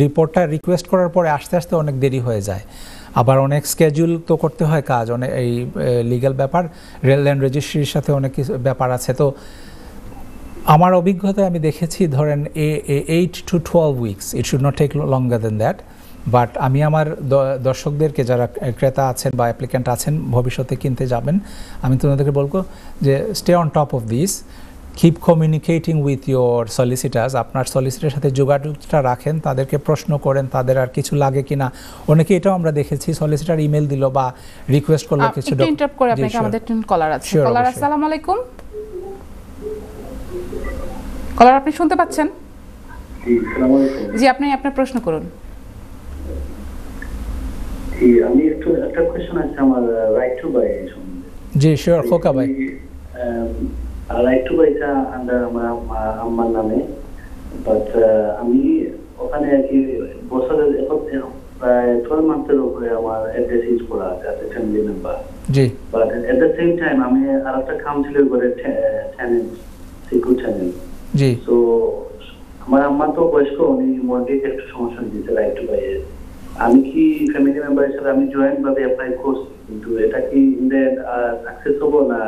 রিপোর্টটা রিকোয়েস্ট করার পরে আস্তে আস্তে অনেক দেরি হয়ে যায়। আবার অনেক স্কেজুল তো করতে হয় কাজ, অনেক এই লিগ্যাল ব্যাপার, ল্যান্ড রেজিস্ট্রির সাথে অনেক কিছু ব্যাপার আছে। তো আমার অভিজ্ঞতায় আমি দেখেছি ধরেন 8 to 12 weeks, it should not take longer than that. But আমি আমার দর্শকদেরকে যারা ক্রেতা আছেন বা অ্যাপ্লিক্যান্ট আছেন ভবিষ্যতে কিনতে যাবেন, আমি তোমাদেরকে বলবো যে stay on top of this, keep communicating with your solicitors. আপনার সলিসিটারের সাথে যোগাযোগটা রাখেন, তাদেরকে প্রশ্ন করেন তাদের আর কিছু লাগে কিনা। অনেকে এটাও আমরা দেখেছি সলিসিটার ইমেল দিল বা রিকোয়েস্ট করলো কিছু। একটু ইন্টারাপ্ট করে আপনাকে, আমাদের একজন কলার আছে। কলার, আসসালামু আলাইকুম। কলার, আপনি শুনতে পাচ্ছেন? জি, আসসালামু আলাইকুম। জি, আপনি আপনার প্রশ্ন করুন। আমি একটা কোশ্চেন আছে আমার রাইট টু বাই সম্বন্ধে। জি শিওর, খোকা ভাই। রাইট টু বাইটা আন্ডার আমার আম্মার নামে, বাট আমি ওখানে আর কি বছরের প্রায় 12 মান্থের উপরে আমার অ্যাড্রেস ইউজ করা আছে as a family member. G, but at the same time আমি আরেকটা কাউন্সিলের করে টেনেন্ট, সিকিউর টেনেন্ট। জি। সো আমার আম্মা তো বয়স্ক, উনি মর্গেজ একটু সমস্যা দিয়েছে রাইট টু বাই এর। আমি কি ফ্যামিলি মেম্বার হিসেবে আমি জয়েন্ট ভাবে অ্যাপ্লাই করছি, কিন্তু এটা কি সাকসেস হবো না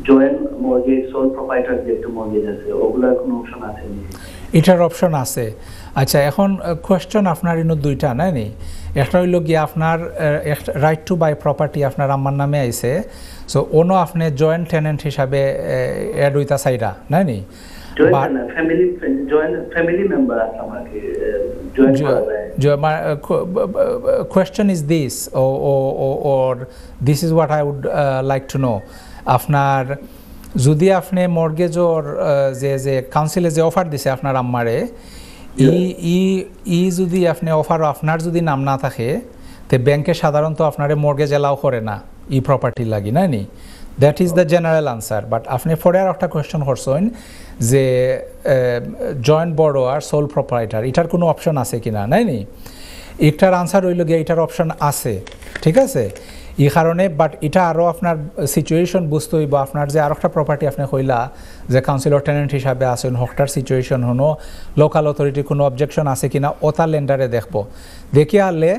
জয়েন্ট মর্গেজ সোল প্রোপাইটার যে একটা মর্গেজ আছে ওগুলার কোনো অপশন আছে? এটার অপশন আছে। আচ্ছা, এখন কোয়েশ্চন আপনার ইনো দুইটা না নি, একটা হইল গিয়ে আপনার রাইট টু বাই প্রপার্টি আপনার আম্মার নামে আইছে, সো ওনো আপনি জয়েন্ট টেনেন্ট হিসাবে অ্যাড হইতা চাইরা না নি? Question is this, or this is what I would like to know. আপনার যদি আপনি মর্গেজর যে কাউন্সিলে যে অফার দিছে আপনার আম্মারে, ই যদি আপনি অফার আপনার যদি নাম না থাকে, তে ব্যাংকে সাধারণত আপনারে মর্গেজ এলাও করে না ই প্রপার্টি লাগি না নি। That is the general answer. But আপনি পরে আর একটা কোয়েশ্চন করছেন যে জয়েন্ট বড়োয়ার সোল প্রপারাইটার, এটার কোনো অপশন আছে কিনা নাই নি। এটার আনসার হইল গিয়ে এটার অপশন আছে, ঠিক আছে। এই কারণে বাট এটা আরও আপনার সিচুয়েশন বুঝতে হইব। আপনার যে আর একটা প্রপার্টি আপনি কইলা যে কাউন্সিলর টেনেন্ট হিসাবে আছেন, হকটার সিচুয়েশন হনো লোকাল অথরিটির কোনো অবজেকশন আছে কিনা ওটা লেন্ডারে দেখবো, দেখে আনলে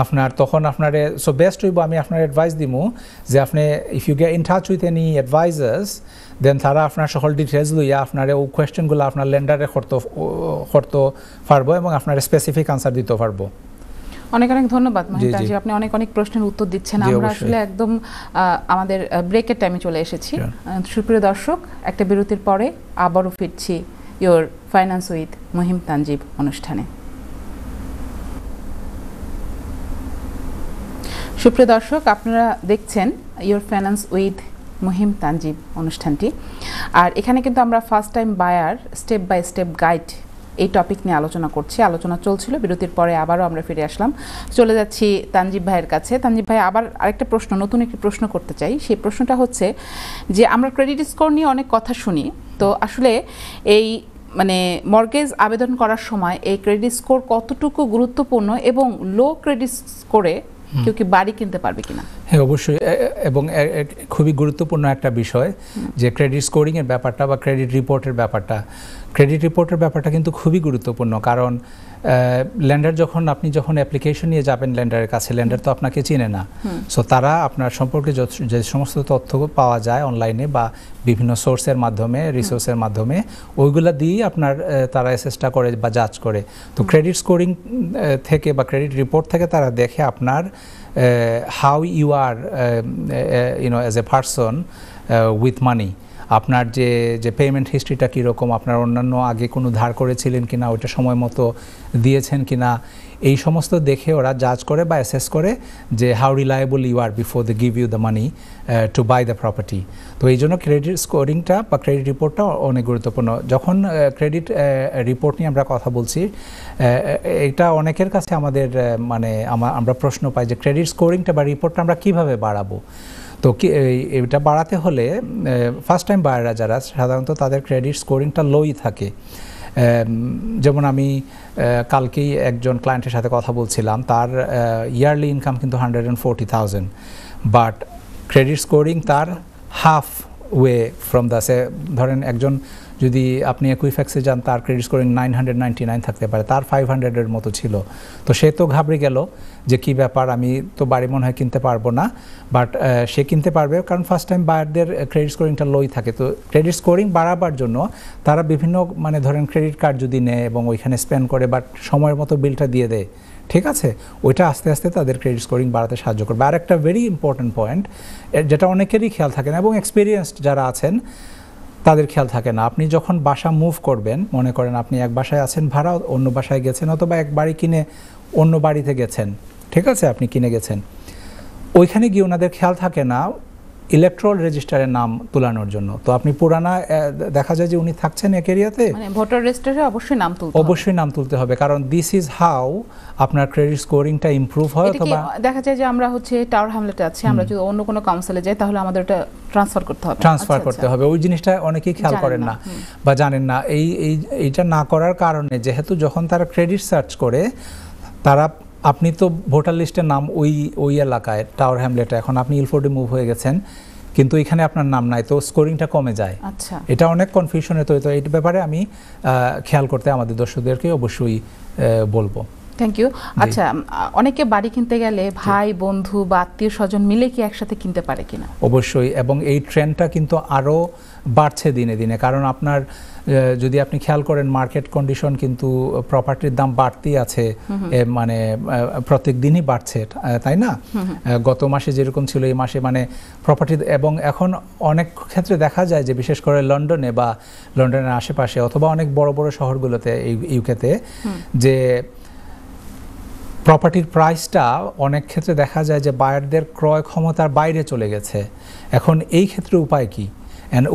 আপনার তখন আপনারে সো বেস্ট হইব। আমি আপনার অ্যাডভাইস দিমু যে আপনি if you get in touch with any advisers, then তারা আপনার সকল ডিটেলস লইয়া আপনার ও কোয়েশ্চেনগুলো আপনার লেন্ডারে করতে পারবো এবং আপনার স্পেসিফিক আনসার দিতে পারবো। অনেক অনেক ধন্যবাদ মহিতাজি, আপনি অনেক অনেক প্রশ্নের উত্তর দিচ্ছেন। আমরা আসলে একদম আমাদের ব্রেকের টাইমে চলে এসেছি। সুপ্রিয় দর্শক, একটা বিরতির পরে আবারও ফিরছি your finance with Mahim Tanzib অনুষ্ঠানে। সুপ্রিয় দর্শক, আপনারা দেখছেন your finance with Mahim Tanzib অনুষ্ঠানটি। আর এখানে কিন্তু আমরা first time buyer step by step guide এই টপিক নিয়ে আলোচনা করছি। আলোচনা চলছিল, বিরতির পরে আবারও আমরা ফিরে আসলাম। চলে যাচ্ছি তানজিব ভাইয়ের কাছে। তানজিব ভাই, আবার আরেকটা প্রশ্ন, নতুন একটি প্রশ্ন করতে চাই। সেই প্রশ্নটা হচ্ছে যে আমরা ক্রেডিট স্কোর নিয়ে অনেক কথা শুনি, তো আসলে এই মানে মর্গেজ আবেদন করার সময় এই ক্রেডিট স্কোর কতটুকু গুরুত্বপূর্ণ এবং লো ক্রেডিট স্কোরে কেউ কি বাড়ি কিনতে পারবে কিনা? হ্যাঁ, অবশ্যই, এবং খুবই গুরুত্বপূর্ণ একটা বিষয় যে ক্রেডিট স্কোরিংয়ের ব্যাপারটা বা ক্রেডিট রিপোর্টের ব্যাপারটা কিন্তু খুবই গুরুত্বপূর্ণ। কারণ ল্যান্ডার আপনি যখন অ্যাপ্লিকেশন নিয়ে যাবেন ল্যান্ডারের কাছে, ল্যান্ডার তো আপনাকে চিনে না। সো তারা আপনার সম্পর্কে যে সমস্ত তথ্য পাওয়া যায় অনলাইনে বা বিভিন্ন সোর্সের মাধ্যমে, রিসোর্সের মাধ্যমে, ওইগুলা দিয়েই আপনার তারা অ্যাসেসটা করে বা জাজ করে। তো ক্রেডিট স্কোরিং থেকে বা ক্রেডিট রিপোর্ট থেকে তারা দেখে আপনার how you are as a person with money, আপনার যে পেমেন্ট হিস্ট্রিটা কীরকম, আপনার অন্যান্য আগে কোনো ধার করেছিলেন কিনা, ওইটা সময় মতো দিয়েছেন কিনা, এই সমস্ত দেখে ওরা জাজ করে বা অ্যাসেস করে যে how reliable you are before they give you the money to buy the property. তো এই জন্য ক্রেডিট স্কোরিংটা বা ক্রেডিট রিপোর্টটা অনেক গুরুত্বপূর্ণ। যখন ক্রেডিট রিপোর্ট নিয়ে আমরা কথা বলছি, এটা অনেকের কাছে আমাদের মানে আমরা প্রশ্ন পাই যে ক্রেডিট স্কোরিংটা বা রিপোর্টটা আমরা কীভাবে বাড়াবো। তো এটা বাড়াতে হলে ফার্স্ট টাইম বায়াররা যারা সাধারণত তাদের ক্রেডিট স্কোরিংটা লোই থাকে। যেমন আমি কালকেই একজন ক্লায়েন্টের সাথে কথা বলছিলাম, তার ইয়ারলি ইনকাম কিন্তু 140,000, বাট ক্রেডিট স্কোরিং তার হাফ ওয়ে ফ্রম দ্য, ধরেন একজন যদি আপনি একুইফ্যাক্সে যান, তার ক্রেডিট স্কোরিং 999 থাকতে পারে, তার 500-এর মতো ছিল। তো সে তো ঘাবড়ে গেল যে কি ব্যাপার, আমি তো বাড়ি মনে হয় কিনতে পারবো না, বাট সে কিনতে পারবে, কারণ ফার্স্ট টাইম বায়ারদের ক্রেডিট স্কোরিংটা লোই থাকে। তো ক্রেডিট স্কোরিং বাড়াবার জন্য তারা বিভিন্ন মানে ধরেন ক্রেডিট কার্ড যদি নেয় এবং ওইখানে স্পেন্ড করে বাট সময়ের মতো বিলটা দিয়ে দেয়, ঠিক আছে, ওইটা আস্তে আস্তে তাদের ক্রেডিট স্কোরিং বাড়াতে সাহায্য করবে। আর একটা ভেরি ইম্পর্ট্যান্ট পয়েন্ট, যেটা অনেকেরই খেয়াল থাকে না এবং এক্সপিরিয়েন্সড যারা আছেন তাদের খেয়াল থাকে না, আপনি যখন বাসা মুভ করবেন, মনে করেন আপনি এক বাসায় আছেন ভাড়া, অন্য বাসায় গেছেন, অথবা এক বাড়ি কিনে অন্য বাড়িতে গেছেন, ঠিক আছে, আপনি কিনে গেছেন, ওইখানে গিয়ে ওনাদের খেয়াল থাকে না ইলেকট্রাল রেজিস্টারের নাম তোলানোর জন্য। তো আপনি পুরানা দেখা যায় যে উনি থাকছেন এক এরিয়াতে, মানে ভোটার রেজিস্টারে অবশ্যই নাম তুলতে হবে, কারণ দিস ইজ হাউ আপনার ক্রেডিট স্কোরিংটা ইমপ্রুভ হয়। অথবা দেখা যায় যে আমরা হচ্ছে টাওয়ার হ্যামলেটে আছি, আমরা যদি অন্য কোনো কাউন্সিলে যাই তাহলে আমাদের এটা ট্রান্সফার করতে হবে। ওই জিনিসটা অনেকেই খেয়াল করেন না বা জানেন না। এইটা না করার কারণে, যেহেতু যখন তারা ক্রেডিট সার্চ করে, তারা আপনি তো ভোটার লিস্টের নাম ওই এলাকায় টাওয়ার হ্যামলেটে, এখন আপনি ইলফোর্ডে মুভ হয়ে গেছেন, কিন্তু এখানে আপনার নাম নাই, তো স্কোরিংটা কমে যায়। আচ্ছা, এটা অনেক কনফিউশনে তৈরি। তো এই ব্যাপারে আমি খেয়াল করতে আমাদের দর্শকদেরকে অবশ্যই বলবো। Thank you. আচ্ছা, অনেকে বাড়ি কিনতে গেলে ভাই বন্ধু বা আত্মীয় স্বজন মিলে কি একসাথে কিনতে পারে কিনা? অবশ্যই, এবং এই ট্রেন্ডটা কিন্তু আরও বাড়ছে দিনে দিনে, কারণ আপনার যদি আপনি খেয়াল করেন মার্কেট কন্ডিশন কিন্তু প্রপার্টির দাম বাড়তেই আছে, মানে প্রত্যেক দিনই বাড়ছে, তাই না? গত মাসে যেরকম ছিল এই মাসে মানে প্রপার্টি, এবং এখন অনেক ক্ষেত্রে দেখা যায় যে বিশেষ করে লন্ডনে বা লন্ডনের আশেপাশে অথবা অনেক বড় বড় শহরগুলোতে ইউকেতে, যে প্রপার্টির প্রাইসটা অনেক ক্ষেত্রে দেখা যায় যে বায়ারদের ক্রয় ক্ষমতার বাইরে চলে গেছে। এখন এই ক্ষেত্রে উপায় কি?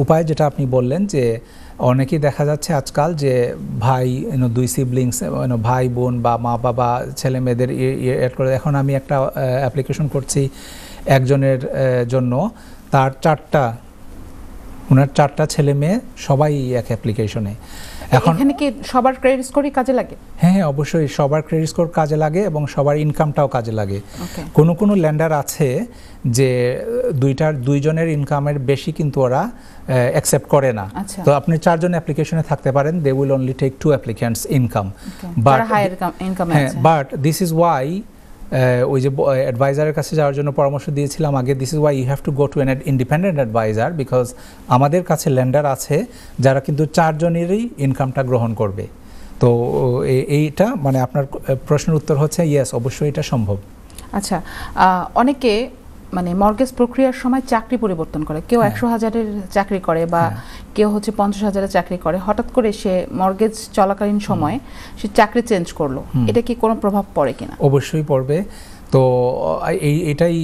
উপায় যেটা আপনি বললেন যে অনেকেই দেখা যাচ্ছে আজকাল যে ভাই দুই সিবলিংস, ভাই বোন বা মা বাবা ছেলে মেয়েদের এড করে, এখন আমি একটা অ্যাপ্লিকেশন করছি একজনের জন্য, তার ওনার 4টা ছেলে মেয়ে সবাই এক অ্যাপ্লিকেশনে। এখন কি সবার ক্রেডিট স্কোরই কাজে লাগে? হ্যাঁ, অবশ্যই সবার ক্রেডিট স্কোর কাজে লাগে এবং সবার ইনকামটাও কাজে লাগে। কোনো ল্যান্ডার আছে যে দুইজনের ইনকামের বেশি কিন্তু ওরা অ্যাকসেপ্ট করে না। তো আপনি 4 জন অ্যাপ্লিকেশনে থাকতে পারেন, they will only take 2 applicants income, but this is why ওই যে অ্যাডভাইজারের কাছে যাওয়ার জন্য পরামর্শ দিয়েছিলাম আগে, this is why you have to go to an independent adviser, because আমাদের কাছে ল্যান্ডার আছে যারা কিন্তু 4 জনেরই ইনকামটা গ্রহণ করবে। তো এইটা মানে আপনার প্রশ্নের উত্তর হচ্ছে ইয়েস, অবশ্যই এটা সম্ভব। আচ্ছা, অনেকে মানে মর্গেজ প্রক্রিয়ার সময় চাকরি পরিবর্তন করে, কেউ 100,000-এর চাকরি করে বা কেউ হচ্ছে 50,000-এর চাকরি করে, হঠাৎ করে সে মর্গেজ চলাকালীন সময়ে সে চাকরি চেঞ্জ করলো, এটা কি কোনো প্রভাব পড়ে কিনা? অবশ্যই পড়বে। তো এটাই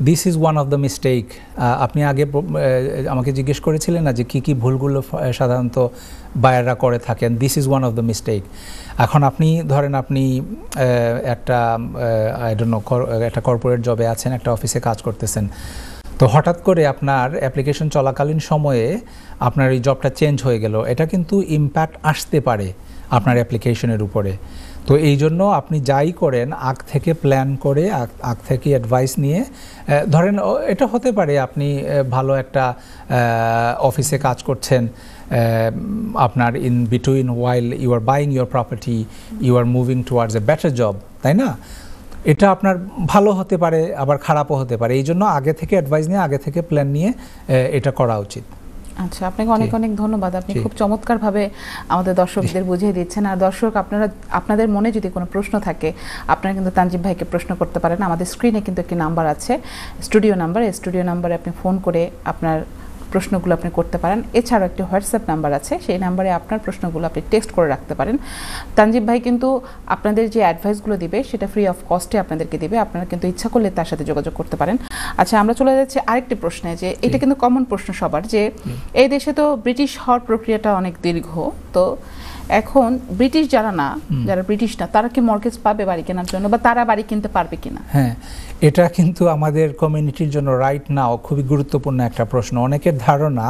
this is one of the mistake. আপনি আগে আমাকে জিজ্ঞেস করেছিলেন না যে কী ভুলগুলো সাধারণত বায়াররা করে থাকেন, this is one of the mistake. এখন আপনি ধরেন আপনি একটা একটা কর্পোরেট জবে আছেন, একটা অফিসে কাজ করতেছেন, তো হঠাৎ করে আপনার অ্যাপ্লিকেশন চলাকালীন সময়ে আপনার এই জবটা চেঞ্জ হয়ে গেল, এটা কিন্তু ইম্প্যাক্ট আসতে পারে আপনার অ্যাপ্লিকেশনের উপরে। তো এই জন্য আপনি যাই করেন আগ থেকে প্ল্যান করে, আগ থেকে অ্যাডভাইস নিয়ে, ধরেন এটা হতে পারে আপনি ভালো একটা অফিসে কাজ করছেন, আপনার in between while you are buying your property, you are moving towards a better job, তাই না? এটা আপনার ভালো হতে পারে, আবার খারাপও হতে পারে। এই জন্য আগে থেকে অ্যাডভাইস নিয়ে, আগে থেকে প্ল্যান নিয়ে এটা করা উচিত। আচ্ছা, আপনাকে অনেক অনেক ধন্যবাদ। আপনি খুব চমৎকারভাবে আমাদের দর্শকদের বুঝিয়ে দিচ্ছেন। আর দর্শক, আপনাদের মনে যদি কোনো প্রশ্ন থাকে, আপনারা কিন্তু তানজিব ভাইকে প্রশ্ন করতে পারেন। আমাদের স্ক্রিনে কিন্তু একটি নাম্বার আছে, স্টুডিও নাম্বার। এই স্টুডিও নাম্বারে আপনি ফোন করে আপনার প্রশ্নগুলো আপনি করতে পারেন। এছাড়াও একটি হোয়াটসঅ্যাপ নাম্বার আছে, সেই নাম্বারে আপনার প্রশ্নগুলো আপনি টেক্সট করে রাখতে পারেন। তানজিব ভাই কিন্তু আপনাদের যে অ্যাডভাইসগুলো দিবে সেটা ফ্রি অফ কস্টে আপনাদেরকে দিবে, আপনারা কিন্তু ইচ্ছা করলে তার সাথে যোগাযোগ করতে পারেন। আচ্ছা, আমরা চলে যাচ্ছি আরেকটি প্রশ্নে, যে এটা কিন্তু কমন প্রশ্ন সবার, যে এই দেশে তো ব্রিটিশ হওয়ার প্রক্রিয়াটা অনেক দীর্ঘ, তো এখন ব্রিটিশ যারা ব্রিটিশ না, তারা কি মর্গেজ পাবে বাড়ি কেনার জন্য, বা তারা বাড়ি কিনতে পারবে কিনা? হ্যাঁ, এটা কিন্তু আমাদের কমিউনিটির জন্য রাইট নাও খুবই গুরুত্বপূর্ণ একটা প্রশ্ন। অনেকের ধারণা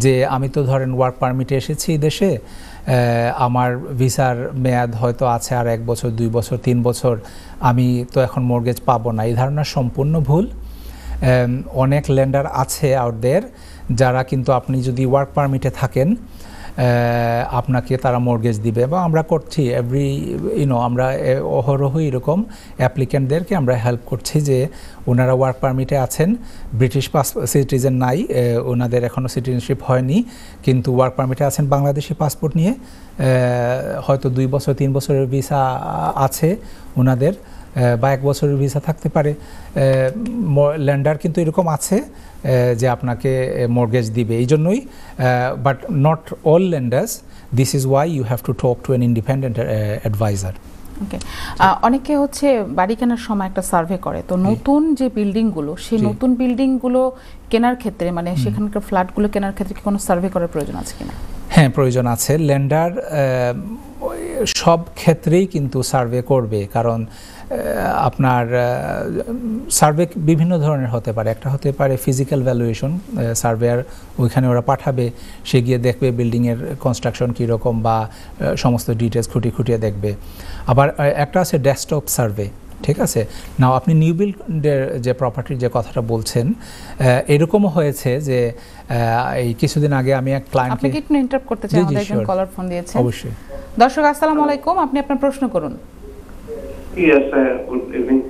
যে আমি তো ধরেন ওয়ার্ক পারমিটে এসেছি দেশে, আমার ভিসার মেয়াদ হয়তো আছে আর 1 বছর 2 বছর 3 বছর, আমি তো এখন মর্গেজ পাবো না। এই ধারণা সম্পূর্ণ ভুল। অনেক লেন্ডার আছে আউট দেয়ার যারা কিন্তু আপনি যদি ওয়ার্ক পারমিটে থাকেন আপনাকে তারা মর্গেজ দিবে, এবং আমরা করছি আমরা অহরহই এরকম অ্যাপ্লিক্যান্টদেরকে আমরা হেল্প করছি যে ওনারা ওয়ার্ক পারমিটে আছেন, ব্রিটিশ সিটিজেন নাই, ওনাদের এখনও সিটিজেনশিপ হয়নি, কিন্তু ওয়ার্ক পারমিটে আছেন বাংলাদেশি পাসপোর্ট নিয়ে, হয়তো 2 বছর 3 বছরের ভিসা আছে ওনাদের, বা 1 বছরের ভিসা থাকতে পারে। লেন্ডার কিন্তু এরকম আছে যে আপনাকে মর্গেজ দিবে, এই জন্যই, but not all lenders, this is why you have to talk to an independent adviser. Okay, অনেকে হচ্ছে বাড়ি কেনার সময় একটা সার্ভে করে, তো নতুন যে বিল্ডিংগুলো, সেই নতুন বিল্ডিংগুলো কেনার ক্ষেত্রে, মানে সেখানকার ফ্ল্যাটগুলো কেনার ক্ষেত্রে কি কোনো সার্ভে করার প্রয়োজন আছে কিনা? হ্যাঁ, প্রয়োজন আছে। লেন্ডার সব ক্ষেত্রেই কিন্তু সার্ভে করবে, কারণ আপনার সার্ভে বিভিন্ন ধরনের হতে পারে। একটা হতে পারে ফিজিক্যাল ভ্যালুয়েশন, সার্ভেয়ার ওইখানে ওরা পাঠাবে, সে গিয়ে দেখবে বিল্ডিংয়ের কনস্ট্রাকশন কীরকম বা সমস্ত ডিটেলস খুঁটিয়ে দেখবে। আবার একটা আছে ডেস্কটপ সার্ভে, ঠিক আছে। নাও আপনি নিউ বিল্ডের যে প্রপার্টির যে কথাটা বলছেন, এরকমও হয়েছে যে এই কিছুদিন আগে আমি এক ক্লায়েন্টকে, আপনি কি একটু ইন্টারাপ্ট করতে চাই? আমাদের একজন কলার ফোন দিয়েছেন। অবশ্যই। দর্শক আসসালামু আলাইকুম, আপনি আপনার প্রশ্ন করুন। Yes, good evening.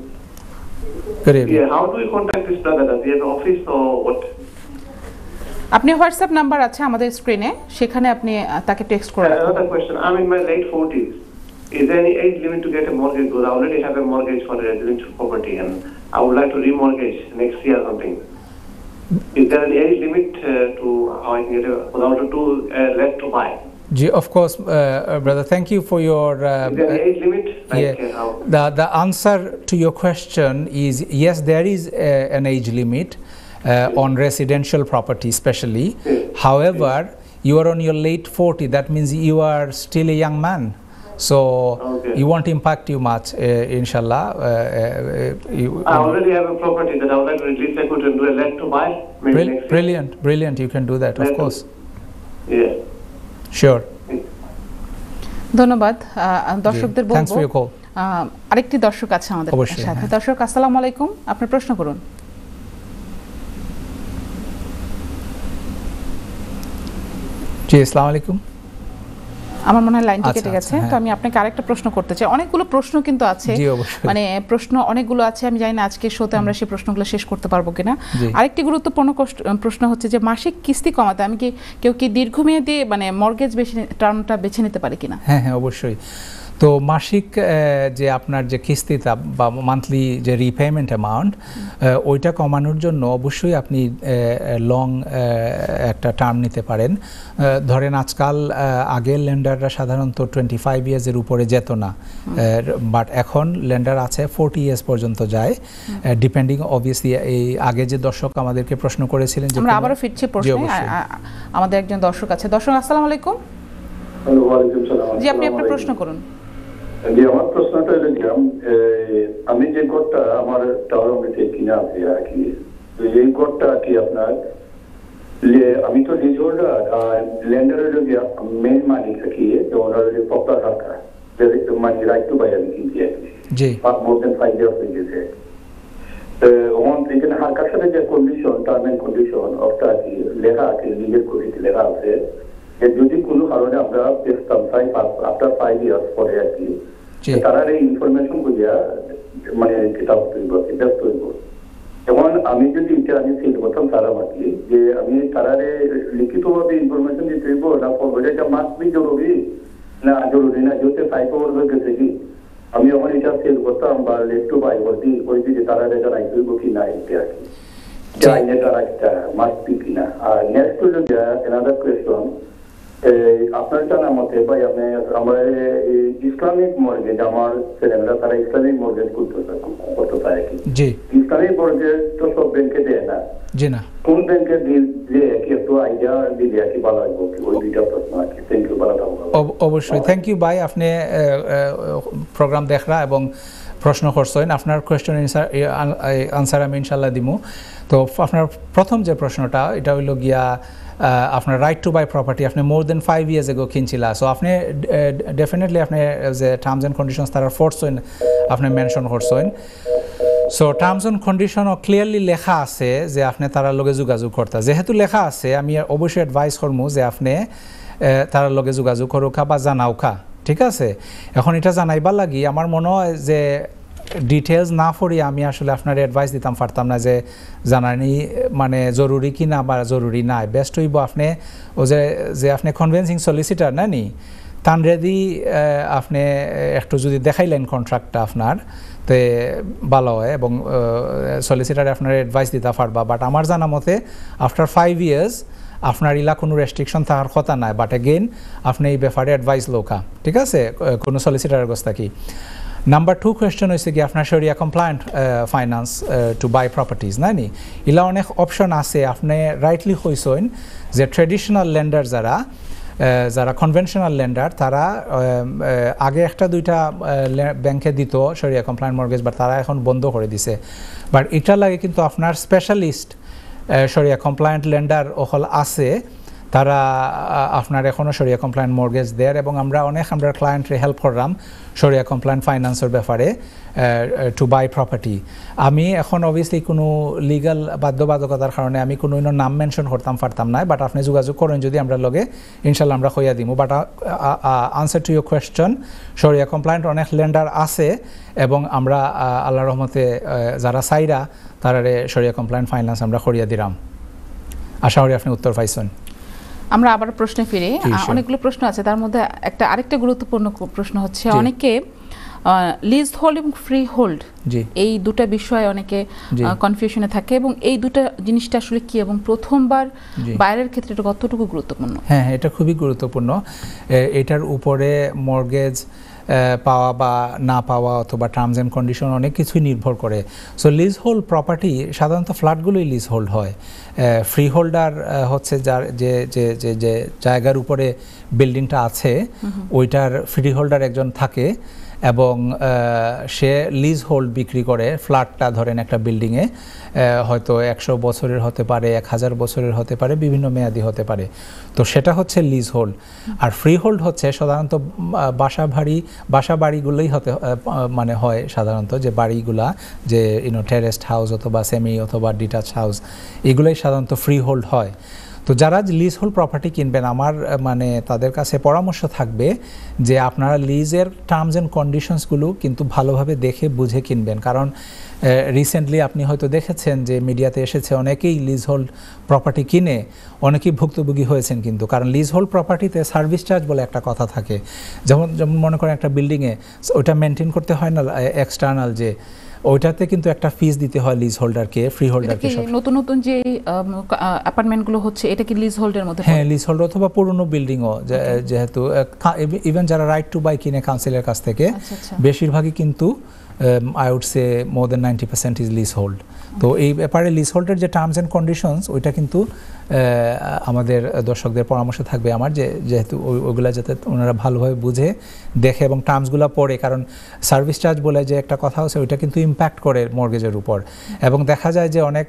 Good evening. Yeah, how do we contact this brother? Does he have an office or what? আপনি হোয়াটসঅ্যাপ নাম্বার আছে আমাদের স্ক্রিনে, সেখানে আপনি তাকে টেক্সট করে রাখুন। Another question. I'm in my late 40s. Is there any age limit to get a mortgage? Because I already have a mortgage for a residential property and I would like to remortgage next year or something. Is there an age limit to how I can get a, without to left to buy? Of course, brother. Thank you for your. Is there an age limit? The answer to your question is yes. There is an age limit on residential property, especially. However, you are on your late 40. That means you are still a young man, so it won't impact you much, inshallah. I already have a property that I would like to at least I could do a let to buy. Brilliant. You can do that, of course. Yeah. Sure. ধন্যবাদ। দর্শকদের বলবো আরেকটি দর্শক আছে আমাদের সাথে। দর্শক আসসালামু আলাইকুম, আপনার প্রশ্ন করুন। জি, আসসালামু আলাইকুম। আমার মনে হয় লাইনটি কেটে গেছে, তো আমি আপনাকে আরেকটা প্রশ্ন করতে চাই। অনেকগুলো প্রশ্ন কিন্তু আছে, মানে প্রশ্ন অনেকগুলো আছে, আমি জানি না আজকে শোতে আমরা সেই প্রশ্নগুলো শেষ করতে পারবো কিনা। আরেকটি গুরুত্বপূর্ণ প্রশ্ন হচ্ছে যে মাসিক কিস্তি কমাতে আমি কি কেউ কি দীর্ঘমেয়াদী মানে মর্গেজ টার্মটা বেছে নিতে পারে কিনা? হ্যাঁ, অবশ্যই। তো মাসিক যে আপনার যে কিস্তিটা বা মান্থলি যে রিপেমেন্ট অ্যামাউন্ট, ওইটা কমানোর জন্য অবশ্যই আপনি লং একটা টার্ম নিতে পারেন। ধরেন আজকাল আগের লেন্ডাররা সাধারণত 25 ইয়ার্সের উপরে যেত না, বাট এখন লেন্ডার আছে 40 ইয়ার্স পর্যন্ত যায়, ডিপেন্ডিং অবভিয়াসলি। এই আগে যে দর্শক আমাদেরকে প্রশ্ন করেছিলেন, যে আমরা আবারও ফিরছি প্রশ্নে। আমাদের একজন দর্শক আছে। দর্শক আসসালামু আলাইকুম। ওয়ালাইকুম সালাম। জি, আপনি আপনার প্রশ্ন করুন। জি, আমার প্রশ্নটা হলো যে আমি যে ঘরটা আমার টাওয়ার অফিসে কিনে আছে আর কি, এই ঘরটা কি আপনার, আমি তো লিজ হোল্ডার আর লেন্ডার হলো যে মেইন মালিক থাকি, তো ওনার যে প্রপার হাকা মানে রাইট টু বাই আমি কিনছি আর কি, মোর দেন 5 ইয়ার্স হয়ে গেছে। এখানে হাকার সাথে যে কন্ডিশন, টার্ম এন্ড কন্ডিশন অফটা আর কি লেখা আছে, লিগেল কমিটি লেখা আছে যে যদি কোনো কারণে আমরা পেতাম আফটার 5 ইয়ার্স পরে আর কি, তারা এই ইনফরমেশন গুলিয়া মানে কিতাব তৈরি ব্যস্ত হইব। এখন আমি যদি এটা আমি সেই প্রথম তারা মাতি যে আমি তারারে লিখিতভাবে ইনফরমেশন দিতে হইব না, এটা মাস্ট বি জরুরি না জরুরি না, যেহেতু 5 ওভার হয়ে গেছে কি আমি এখন এটা সেল করতাম বা লেট টু বাই করছি যে তারারে জানাইতে হইব কি না এটা আর কি। আইনে তারা একটা মাস্ট বি কিনা। আর নেক্সট হলো যে another question, আপনার জানা মতে ভাই আপনি আমার ইসলামিক মর্গেজ, আমার ছেলেমেয়েরা তারা ইসলামিক মর্গেজ করতে চায় কি? জি, ইসলামিক মর্গেজ তো সব ব্যাংকে দেয় না। জি না, কোন ব্যাংকে দিয়ে কি একটু আইডিয়া দিলে কি ভালো লাগবে কি? ওই দুইটা প্রশ্ন আর কি। থ্যাংক ইউ, ভালো থাকবেন। অবশ্যই থ্যাংক ইউ ভাই, আপনি প্রোগ্রাম দেখরা এবং প্রশ্ন করছেন। আপনার কোয়েশ্চন আনসার আমি ইনশাল্লাহ দিমু। তো আপনার প্রথম যে প্রশ্নটা এটা হইল গিয়া আপনার রাইট টু বাই প্রপার্টি আপনি মোর দেন 5 years ago কিনছিলা। সো আপনি ডেফিনেটলি আপনি যে টার্মস অ্যান্ড কন্ডিশনস তারা ফোর্সছেন আপনি মেনশন করছেন। সো টার্মস অ্যান্ড কন্ডিশনও ক্লিয়ারলি লেখা আছে যে আপনি তারা লগে যোগাযোগ করতে। যেহেতু লেখা আছে আমি অবশ্যই অ্যাডভাইস করবো যে আপনি তার লগে যোগাযোগ করুকা বা জানাওকা, ঠিক আছে? এখন এটা জানাইবার লাগি আমার মনে হয় যে ডিটেলস না পড়ি আমি আসলে আপনার অ্যাডভাইস দিতাম পারতাম না যে জানানি মানে জরুরি কি না বা জরুরি নাই। বেস্ট হইব আপনি ও যে আপনি কনভিন্সিং সলিসিটার না নি তান রেডি আপনি একটু যদি দেখাইলেন কন্ট্রাক্টটা আপনার তে ভালো হয় এবং সলিসিটারে আপনার অ্যাডভাইস দিতে পারবা। বাট আমার জানা মতে আফটার 5 years আপনার ইলা কোনো রেস্ট্রিকশন থাকার কথা নাই। বাট এগেইন আপনি এই ব্যাপারে অ্যাডভাইস লোকা, ঠিক আছে, কোনো সলিসিটারের গোস্তা কি। নাম্বার 2 কোয়েশ্চন হয়েছে কি আপনার sharia compliant finance to buy properties না নি ইলা অনেক অপশন আছে। আপনি রাইটলি কইছেন যে ট্রেডিশনাল লেন্ডার যারা কনভেনশনাল লেন্ডার তারা আগে একটা দুইটা ব্যাংকে দিত শরিয়া কমপ্লায়েন্ট মর্গেজ, বাট তারা এখন বন্ধ করে দিছে। বাট এটা লাগে কিন্তু আপনার স্পেশালিস্ট শরিয়া কমপ্লায়েন্ট লেন্ডার ওহল আছে, তারা আপনার এখনও শরিয়া কমপ্লায়েন্ট মর্গেজ দেয় এবং আমরা ক্লায়েন্টরে হেল্প করলাম শরিয়া কমপ্লায়েন্ট ফাইন্যান্সের ব্যাপারে টু বাই প্রপার্টি। আমি এখন অবভিয়াসলি কোনো লিগাল বাধ্যবাধকতার কারণে আমি কোনো নাম মেনশন করতাম পারতাম না। বাট আপনি যোগাযোগ করেন যদি আমরা লগে ইনশাল্লাহ আমরা কইয়া দিব। But answer to your question, শরিয়া কমপ্লায়েন্ট অনেক লেন্ডার আছে এবং আমরা আল্লাহ রহমতে যারা চাইরা তারারে শরিয়া কমপ্লায়েন্ট ফাইন্যান্স আমরা করিয়া দিলাম। আশা করি আপনি উত্তর পাইছেন। আমরা আবার প্রশ্নে ফিরে, অনেকগুলো প্রশ্ন আছে তার মধ্যে আরেকটা গুরুত্বপূর্ণ প্রশ্ন হচ্ছে অনেকে লিজ হোল্ড এবং ফ্রি হোল্ড এই দুটো বিষয়ে অনেকে কনফিউশনে থাকে এবং এই দুটো জিনিসটা আসলে কি এবং প্রথমবার বাইরের ক্ষেত্রে এটা কতটুকু গুরুত্বপূর্ণ? হ্যাঁ, এটা খুবই গুরুত্বপূর্ণ। এটার উপরে মর্গেজ পাওয়া বা না পাওয়া অথবা টার্মস অ্যান্ড কন্ডিশন অনেক কিছুই নির্ভর করে। সো লিজ হোল্ড প্রপার্টি সাধারণত ফ্ল্যাটগুলোই লিজ হোল্ড হয়। ফ্রি হোল্ডার হচ্ছে যার যে জায়গার উপরে বিল্ডিংটা আছে ওইটার ফ্রি হোল্ডার একজন থাকে এবং সে লিজ হোল্ড বিক্রি করে ফ্ল্যাটটা ধরেন একটা বিল্ডিংয়ে হয়তো 100 বছরের হতে পারে, 1000 বছরের হতে পারে, বিভিন্ন মেয়াদি হতে পারে। তো সেটা হচ্ছে লিজ হোল্ড। আর ফ্রি হোল্ড হচ্ছে সাধারণত বাসা বাড়িগুলোই মানে হয় সাধারণত, যে বাড়িগুলা যে টেরেস্ট হাউস অথবা সেমি অথবা ডিটাচ হাউস এগুলোই সাধারণত ফ্রি হোল্ড হয়। তো যারা লিজ হোল্ড প্রপার্টি কিনবেন আমার মানে তাদের কাছে পরামর্শ থাকবে যে আপনারা লিজের টার্মস অ্যান্ড কন্ডিশনসগুলো কিন্তু ভালোভাবে দেখে বুঝে কিনবেন। কারণ রিসেন্টলি আপনি হয়তো দেখেছেন যে মিডিয়াতে এসেছে অনেকেই লিজ হোল্ড প্রপার্টি কিনে অনেকেই ভুক্তভোগী হয়েছেন কিন্তু। কারণ লিজ হোল্ড প্রপার্টিতে সার্ভিস চার্জ বলে একটা কথা থাকে। যেমন মনে করেন একটা বিল্ডিংয়ে ওইটা মেনটেন করতে হয় না এক্সটার্নাল, যে ওইটাতে কিন্তু একটা ফিস দিতে হয় লিজ হোল্ডারকে, ফ্রি হোল্ডারকে। নতুন যে অ্যাপার্টমেন্টগুলো হচ্ছে এটা কি লিজ হোল্ডের মধ্যে? হ্যাঁ, লিজ হোল্ড অথবা পুরনো বিল্ডিংও, যেহেতু ইভেন যারা রাইট টু বাই কিনে কাউন্সিলের কাছ থেকে বেশিরভাগই কিন্তু I would say more than 90% is leasehold. তো এই ব্যাপারে লিজ হোল্ডের যে টার্মস অ্যান্ড কন্ডিশনস ওইটা কিন্তু আমাদের দর্শকদের পরামর্শ থাকবে আমার যেহেতু ওইগুলা যাতে ওনারা ভালোভাবে বুঝে দেখে এবং টার্মসগুলো পড়ে। কারণ সার্ভিস চার্জ বলে যে একটা কথা আছে ওইটা কিন্তু ইম্প্যাক্ট করে মর্গেজের উপর এবং দেখা যায় যে অনেক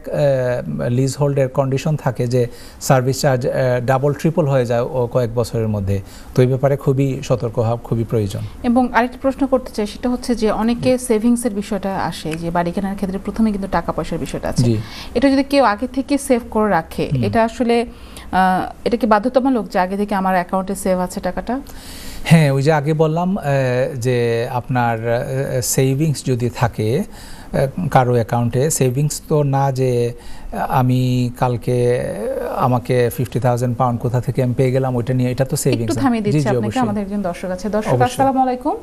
লিজ হোল্ডের কন্ডিশন থাকে যে সার্ভিস চার্জ ডাবল ট্রিপল হয়ে যায় ও কয়েক বছরের মধ্যে। তো এই ব্যাপারে খুবই সতর্ক হওয়া খুবই প্রয়োজন। এবং আরেকটা প্রশ্ন করতে চাই, সেটা হচ্ছে যে অনেকে সেভিংসের বিষয়টা আসে, যে বাড়ি কেনার ক্ষেত্রে প্রথমে কিন্তু টাকা পয়সার বিষয়টা আছে। এটা যদি কেউ আগে থেকে সেভ করে রাখে এটা আসলে এটা কি বাধ্যতামূলক যে আগে থেকে আমার অ্যাকাউন্টে সেভ আছে টাকাটা? হ্যাঁ, ওই যে আগে বললাম যে আপনার সেভিংস যদি থাকে কারো অ্যাকাউন্টে, সেভিংস তো না যে আমি কালকে আমাকে 50,000 পাউন্ড কোথা থেকে আমি পেয়ে গেলাম ওইটা নিয়ে, এটা তো সেভিংস। একটু থামিয়ে দিচ্ছি আপনাকে, আমাদের একজন দর্শক আছে। দর্শক আসসালামু আলাইকুম।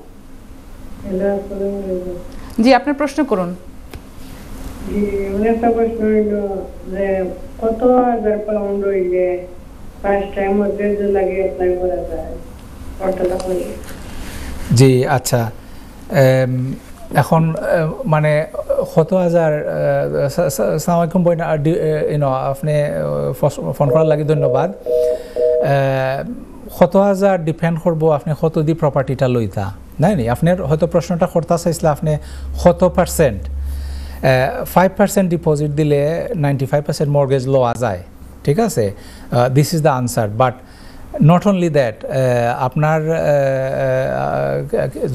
জি, আপনার প্রশ্ন করুন। জি আমার একটা প্রশ্ন হইলো যে কত হাজার পাউন্ড হইলে ফার্স্ট টাইম মর্গেজ লাগে অ্যাপ্লাই করা যায় কতটা হইলে? জি আচ্ছা, এখন মানে কত হাজার, আসসালামু আলাইকুম বইন, আপনি ফোন করার লাগি ধন্যবাদ। কত হাজার ডিপেন্ড করবো আপনি কত দি প্রপার্টিটা লইতা, নাই নি আপনার হয়তো প্রশ্নটা করতে চাইছিল আপনি কত পার্সেন্ট। 5% ডিপোজিট দিলে 95% মর্গেজ লওয়া যায়, ঠিক আছে, this is the answer. But not only that, আপনার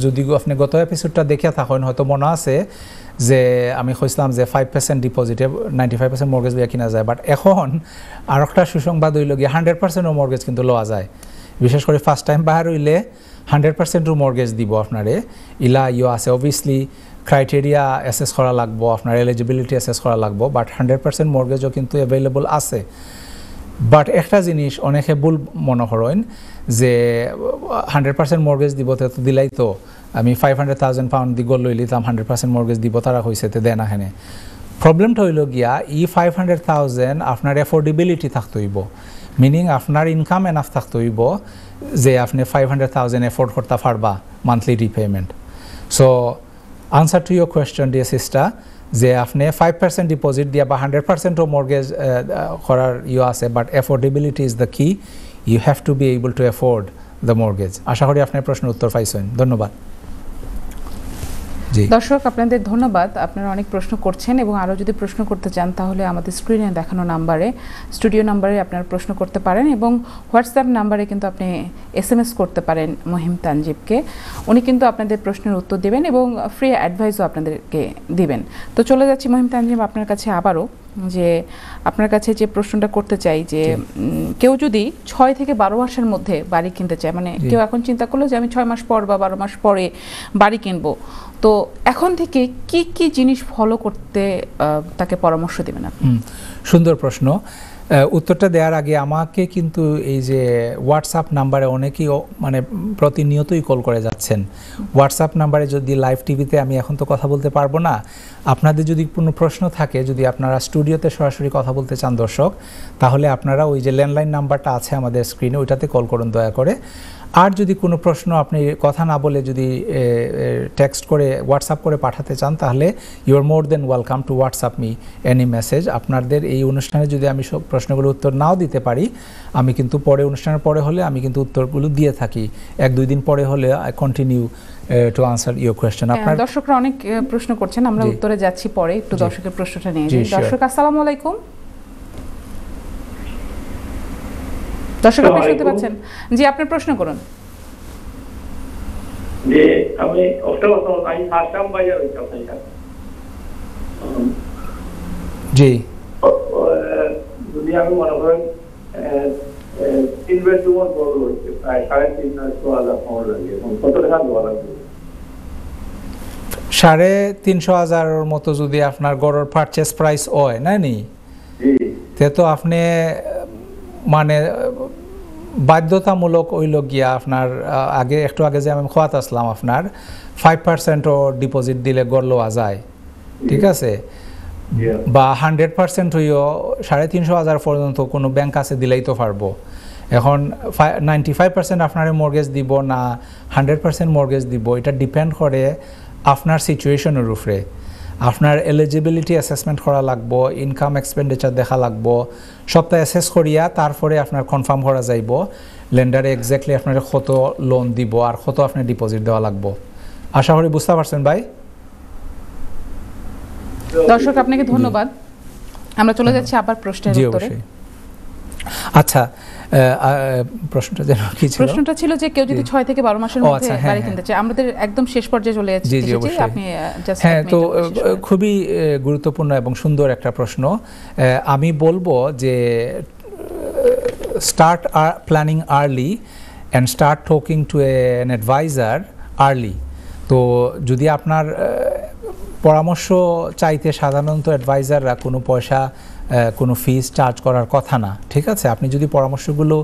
যদি আপনি গত এপিসোডটা দেখে থাকেন হয়তো মনে আছে যে আমি কইছিলাম যে 5% ডিপোজিটে 95% মর্গেজ লইয়া কিনা যায়। বাট এখন আর একটা সুসংবাদ হইল গিয়ে 100%ও মর্গেজ কিন্তু লওয়া যায়। বিশেষ করে ফার্স্ট টাইম বাহার হইলে 100%ও মর্গেজ দিব আপনারে। ইলা ইয়ে আছে, অবভিয়াসলি ক্রাইটেরিয়া অ্যাসেস করা লাগবো, আপনার এলিজিবিলিটি অ্যাসেস করা লাগবো, বাট 100% মর্গেজও কিন্তু অ্যাভেলেবল আছে। বাট একটা জিনিস অনেকে ভুল মনে করেন যে 100% মর্গেজ দিব, তো দিলাই তো আমি 500,000 পাউন্ড দি গোল লই লিতাম 100% মর্গেজ দিব, তারা হয়েছে তো দেয় না। এখানে প্রবলেমটা হইল গিয়া 500,000 আপনার অ্যাফোর্ডেবিলিটি থাকতে হইব, মিনিং আপনার ইনকাম এনাফ থাকতে হইব যে আপনি 500,000 এফোর্ড করতে পারবা monthly repayment. So answer to your question dear sister, যে আপনি 5% ডিপোজিট দিয়া বা 100%ও মর্গেজ করার ইয়ে আছে, but affordability is the key, you have to be able to afford the mortgage. আশা করি আপনার প্রশ্নের উত্তর পাইছেন, ধন্যবাদ। জি দর্শক আপনাদের ধন্যবাদ, আপনারা অনেক প্রশ্ন করছেন এবং আরও যদি প্রশ্ন করতে চান তাহলে আমাদের স্ক্রিনে দেখানো নাম্বারে, স্টুডিও নাম্বারে আপনারা প্রশ্ন করতে পারেন এবং হোয়াটসঅ্যাপ নাম্বারে কিন্তু আপনি SMS করতে পারেন মহিম তানজিবকে। উনি কিন্তু আপনাদের প্রশ্নের উত্তর দেবেন এবং ফ্রি অ্যাডভাইসও আপনাদেরকে দিবেন। তো চলে যাচ্ছি মহিম তানজিব আপনার কাছে আবারও, যে আপনার কাছে যে প্রশ্নটা করতে চাই যে কেউ যদি 6 থেকে 12 মাসের মধ্যে বাড়ি কিনতে চায়, মানে কেউ এখন চিন্তা করলো যে আমি 6 মাস পর বা 12 মাস পরে বাড়ি কিনবো, তো এখন থেকে কি কি জিনিস ফলো করতে তাকে পরামর্শ দেবেন আপনি? সুন্দর প্রশ্ন। উত্তরটা দেওয়ার আগে আমাকে কিন্তু এই যে হোয়াটসঅ্যাপ নাম্বারে অনেকেই মানে প্রতিনিয়তই কল করে যাচ্ছেন। হোয়াটসঅ্যাপ নাম্বারে যদি লাইভ টিভিতে আমি এখন তো কথা বলতে পারবো না, আপনাদের যদি কোনো প্রশ্ন থাকে, যদি আপনারা স্টুডিওতে সরাসরি কথা বলতে চান দর্শক, তাহলে আপনারা ওই যে ল্যান্ডলাইন নাম্বারটা আছে আমাদের স্ক্রিনে, ওইটাতে কল করুন দয়া করে। আর যদি কোনো প্রশ্ন আপনি কথা না বলে যদি টেক্সট করে হোয়াটসঅ্যাপ করে পাঠাতে চান, তাহলে you are more than welcome to WhatsApp me any message. আপনাদের এই অনুষ্ঠানে যদি আমি সব প্রশ্নগুলো উত্তর নাও দিতে পারি, আমি কিন্তু পরে অনুষ্ঠানের পরে হলে আমি কিন্তু উত্তরগুলো দিয়ে থাকি, 1-2 দিন পরে হলে I continue to answer your question. আপনার দর্শকরা অনেক প্রশ্ন করছেন, আমরা উত্তরে যাচ্ছি পরে, একটু দর্শকের প্রশ্নটা নিয়ে যাই। দর্শক আসসালামু আলাইকুম। দর্শক আপনি শুনতে পাচ্ছেন? জি আপনার প্রশ্ন করুন। যে আমি আমি ফার্স্ট টাইম বাইরে হইতাম জি, যদি আমি মনে করেন 3 বেডরুম বড় হইছে প্রায় 350,000 পাউন্ড লাগে, কত টাকা দেওয়া লাগবে? 350,000 মতো যদি আপনার গড়ের পারচেস প্রাইস হয় না নি, তে তো আপনি মানে বাধ্যতামূলক হইল গিয়া আপনার একটু আগে যে আমি খোয়াত আসলাম, আপনার 5%ও ডিপোজিট দিলে গড় লওয়া যায়, ঠিক আছে, বা 100% হইও 350,000 পর্যন্ত কোনো ব্যাংক আছে দিলেই তো পারবো। এখন 95% আপনার মর্গেজ দিব না 100% মর্গেজ দিব, এটা ডিপেন্ড করে আপনার সিচুয়েশনের উপরে। আপনার এলিজিবিলিটি অ্যাসেসমেন্ট করা লাগবো, ইনকাম এক্সপেন্ডিচার দেখা লাগবো, সবটা অ্যাসেস করিয়া তারপরে আপনার কনফার্ম করা যাইব লেন্ডারে এক্স্যাক্টলি আপনার কত লোন দিব আর কত আপনার ডিপোজিট দেওয়া লাগবো। আশা করি বুঝতে পারছেন ভাই। দর্শক আপনাকে ধন্যবাদ। আমরা চলে যাচ্ছি আবার প্রশ্নের উত্তরে। আচ্ছা, প্রশ্নটা যেন কি ছিল? প্রশ্নটা ছিল যে কেউ যদি 6 থেকে 12 মাসের মধ্যে বাড়ি কিনতে চায়, আমাদের একদম শেষ পর্যায়ে চলে যাচ্ছি, আপনি জাস্ট হ্যাঁ, তো খুবই গুরুত্বপূর্ণ এবং সুন্দর একটা প্রশ্ন। আমি বলবো যে start planning early and start talking to an adviser early. তো যদি আপনার পরামর্শ চাইতে সাধারণত অ্যাডভাইজাররা কোনো পয়সা কোনো ফিস চার্জ করার কথা না, ঠিক আছে। আপনি যদি পরামর্শগুলো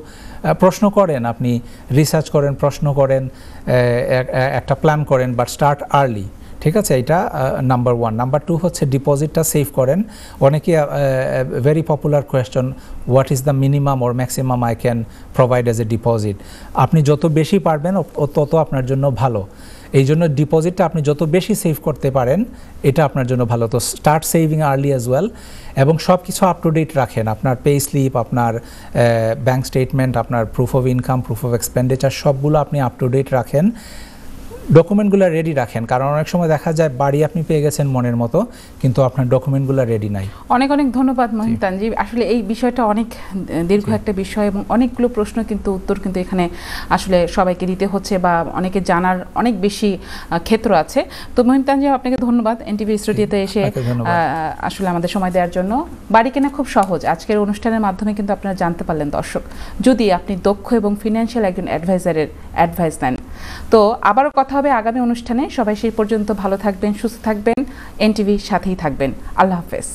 প্রশ্ন করেন, আপনি রিসার্চ করেন, প্রশ্ন করেন, একটা প্ল্যান করেন, বাট স্টার্ট আর্লি, ঠিক আছে, এটা নাম্বার 1। নাম্বার 2 হচ্ছে ডিপোজিটটা সেভ করেন। অনেকে very popular question, what is the minimum or maximum I can provide as a deposit. আপনি যত বেশি পারবেন তত আপনার জন্য ভালো। এই জন্য ডিপোজিটটা আপনি যত বেশি সেভ করতে পারেন এটা আপনার জন্য ভালো। তো start saving early as well, এবং সব কিছু আপ টু ডেট রাখেন। আপনার পে স্লিপ, আপনার ব্যাঙ্ক স্টেটমেন্ট, আপনার proof of income, proof of expenditure সবগুলো আপনি আপ টু ডেট রাখেন। ডকুমেন্টগুলো রেডি রাখেন, কারণ অনেক সময় দেখা যায় বাড়ি আপনি পেয়ে গেছেন মনের মতো, কিন্তু আপনার ডকুমেন্টগুলো রেডি নাই। অনেক অনেক ধন্যবাদ মহিম তানজিব। আসলে এই বিষয়টা অনেক দীর্ঘ একটা বিষয় এবং অনেকগুলো প্রশ্ন কিন্তু উত্তর কিন্তু এখানে আসলে সবাইকে দিতে হচ্ছে বা অনেকে জানার অনেক বেশি ক্ষেত্র আছে। তো মহিম তানজিব, আপনাকে ধন্যবাদ এনটিভি স্টুডিওতে এসে আসলে আমাদের সময় দেওয়ার জন্য। বাড়ি কেনা খুব সহজ, আজকের অনুষ্ঠানের মাধ্যমে কিন্তু আপনারা জানতে পারলেন দর্শক, যদি আপনি দক্ষ এবং ফিনান্সিয়াল একজন অ্যাডভাইজারের অ্যাডভাইস নেন। তো আবারও কথা হবে আগামী অনুষ্ঠানে। সবাই সেই পর্যন্ত ভালো থাকবেন, সুস্থ থাকবেন, এনটিভির সাথেই থাকবেন। আল্লাহ হাফেজ।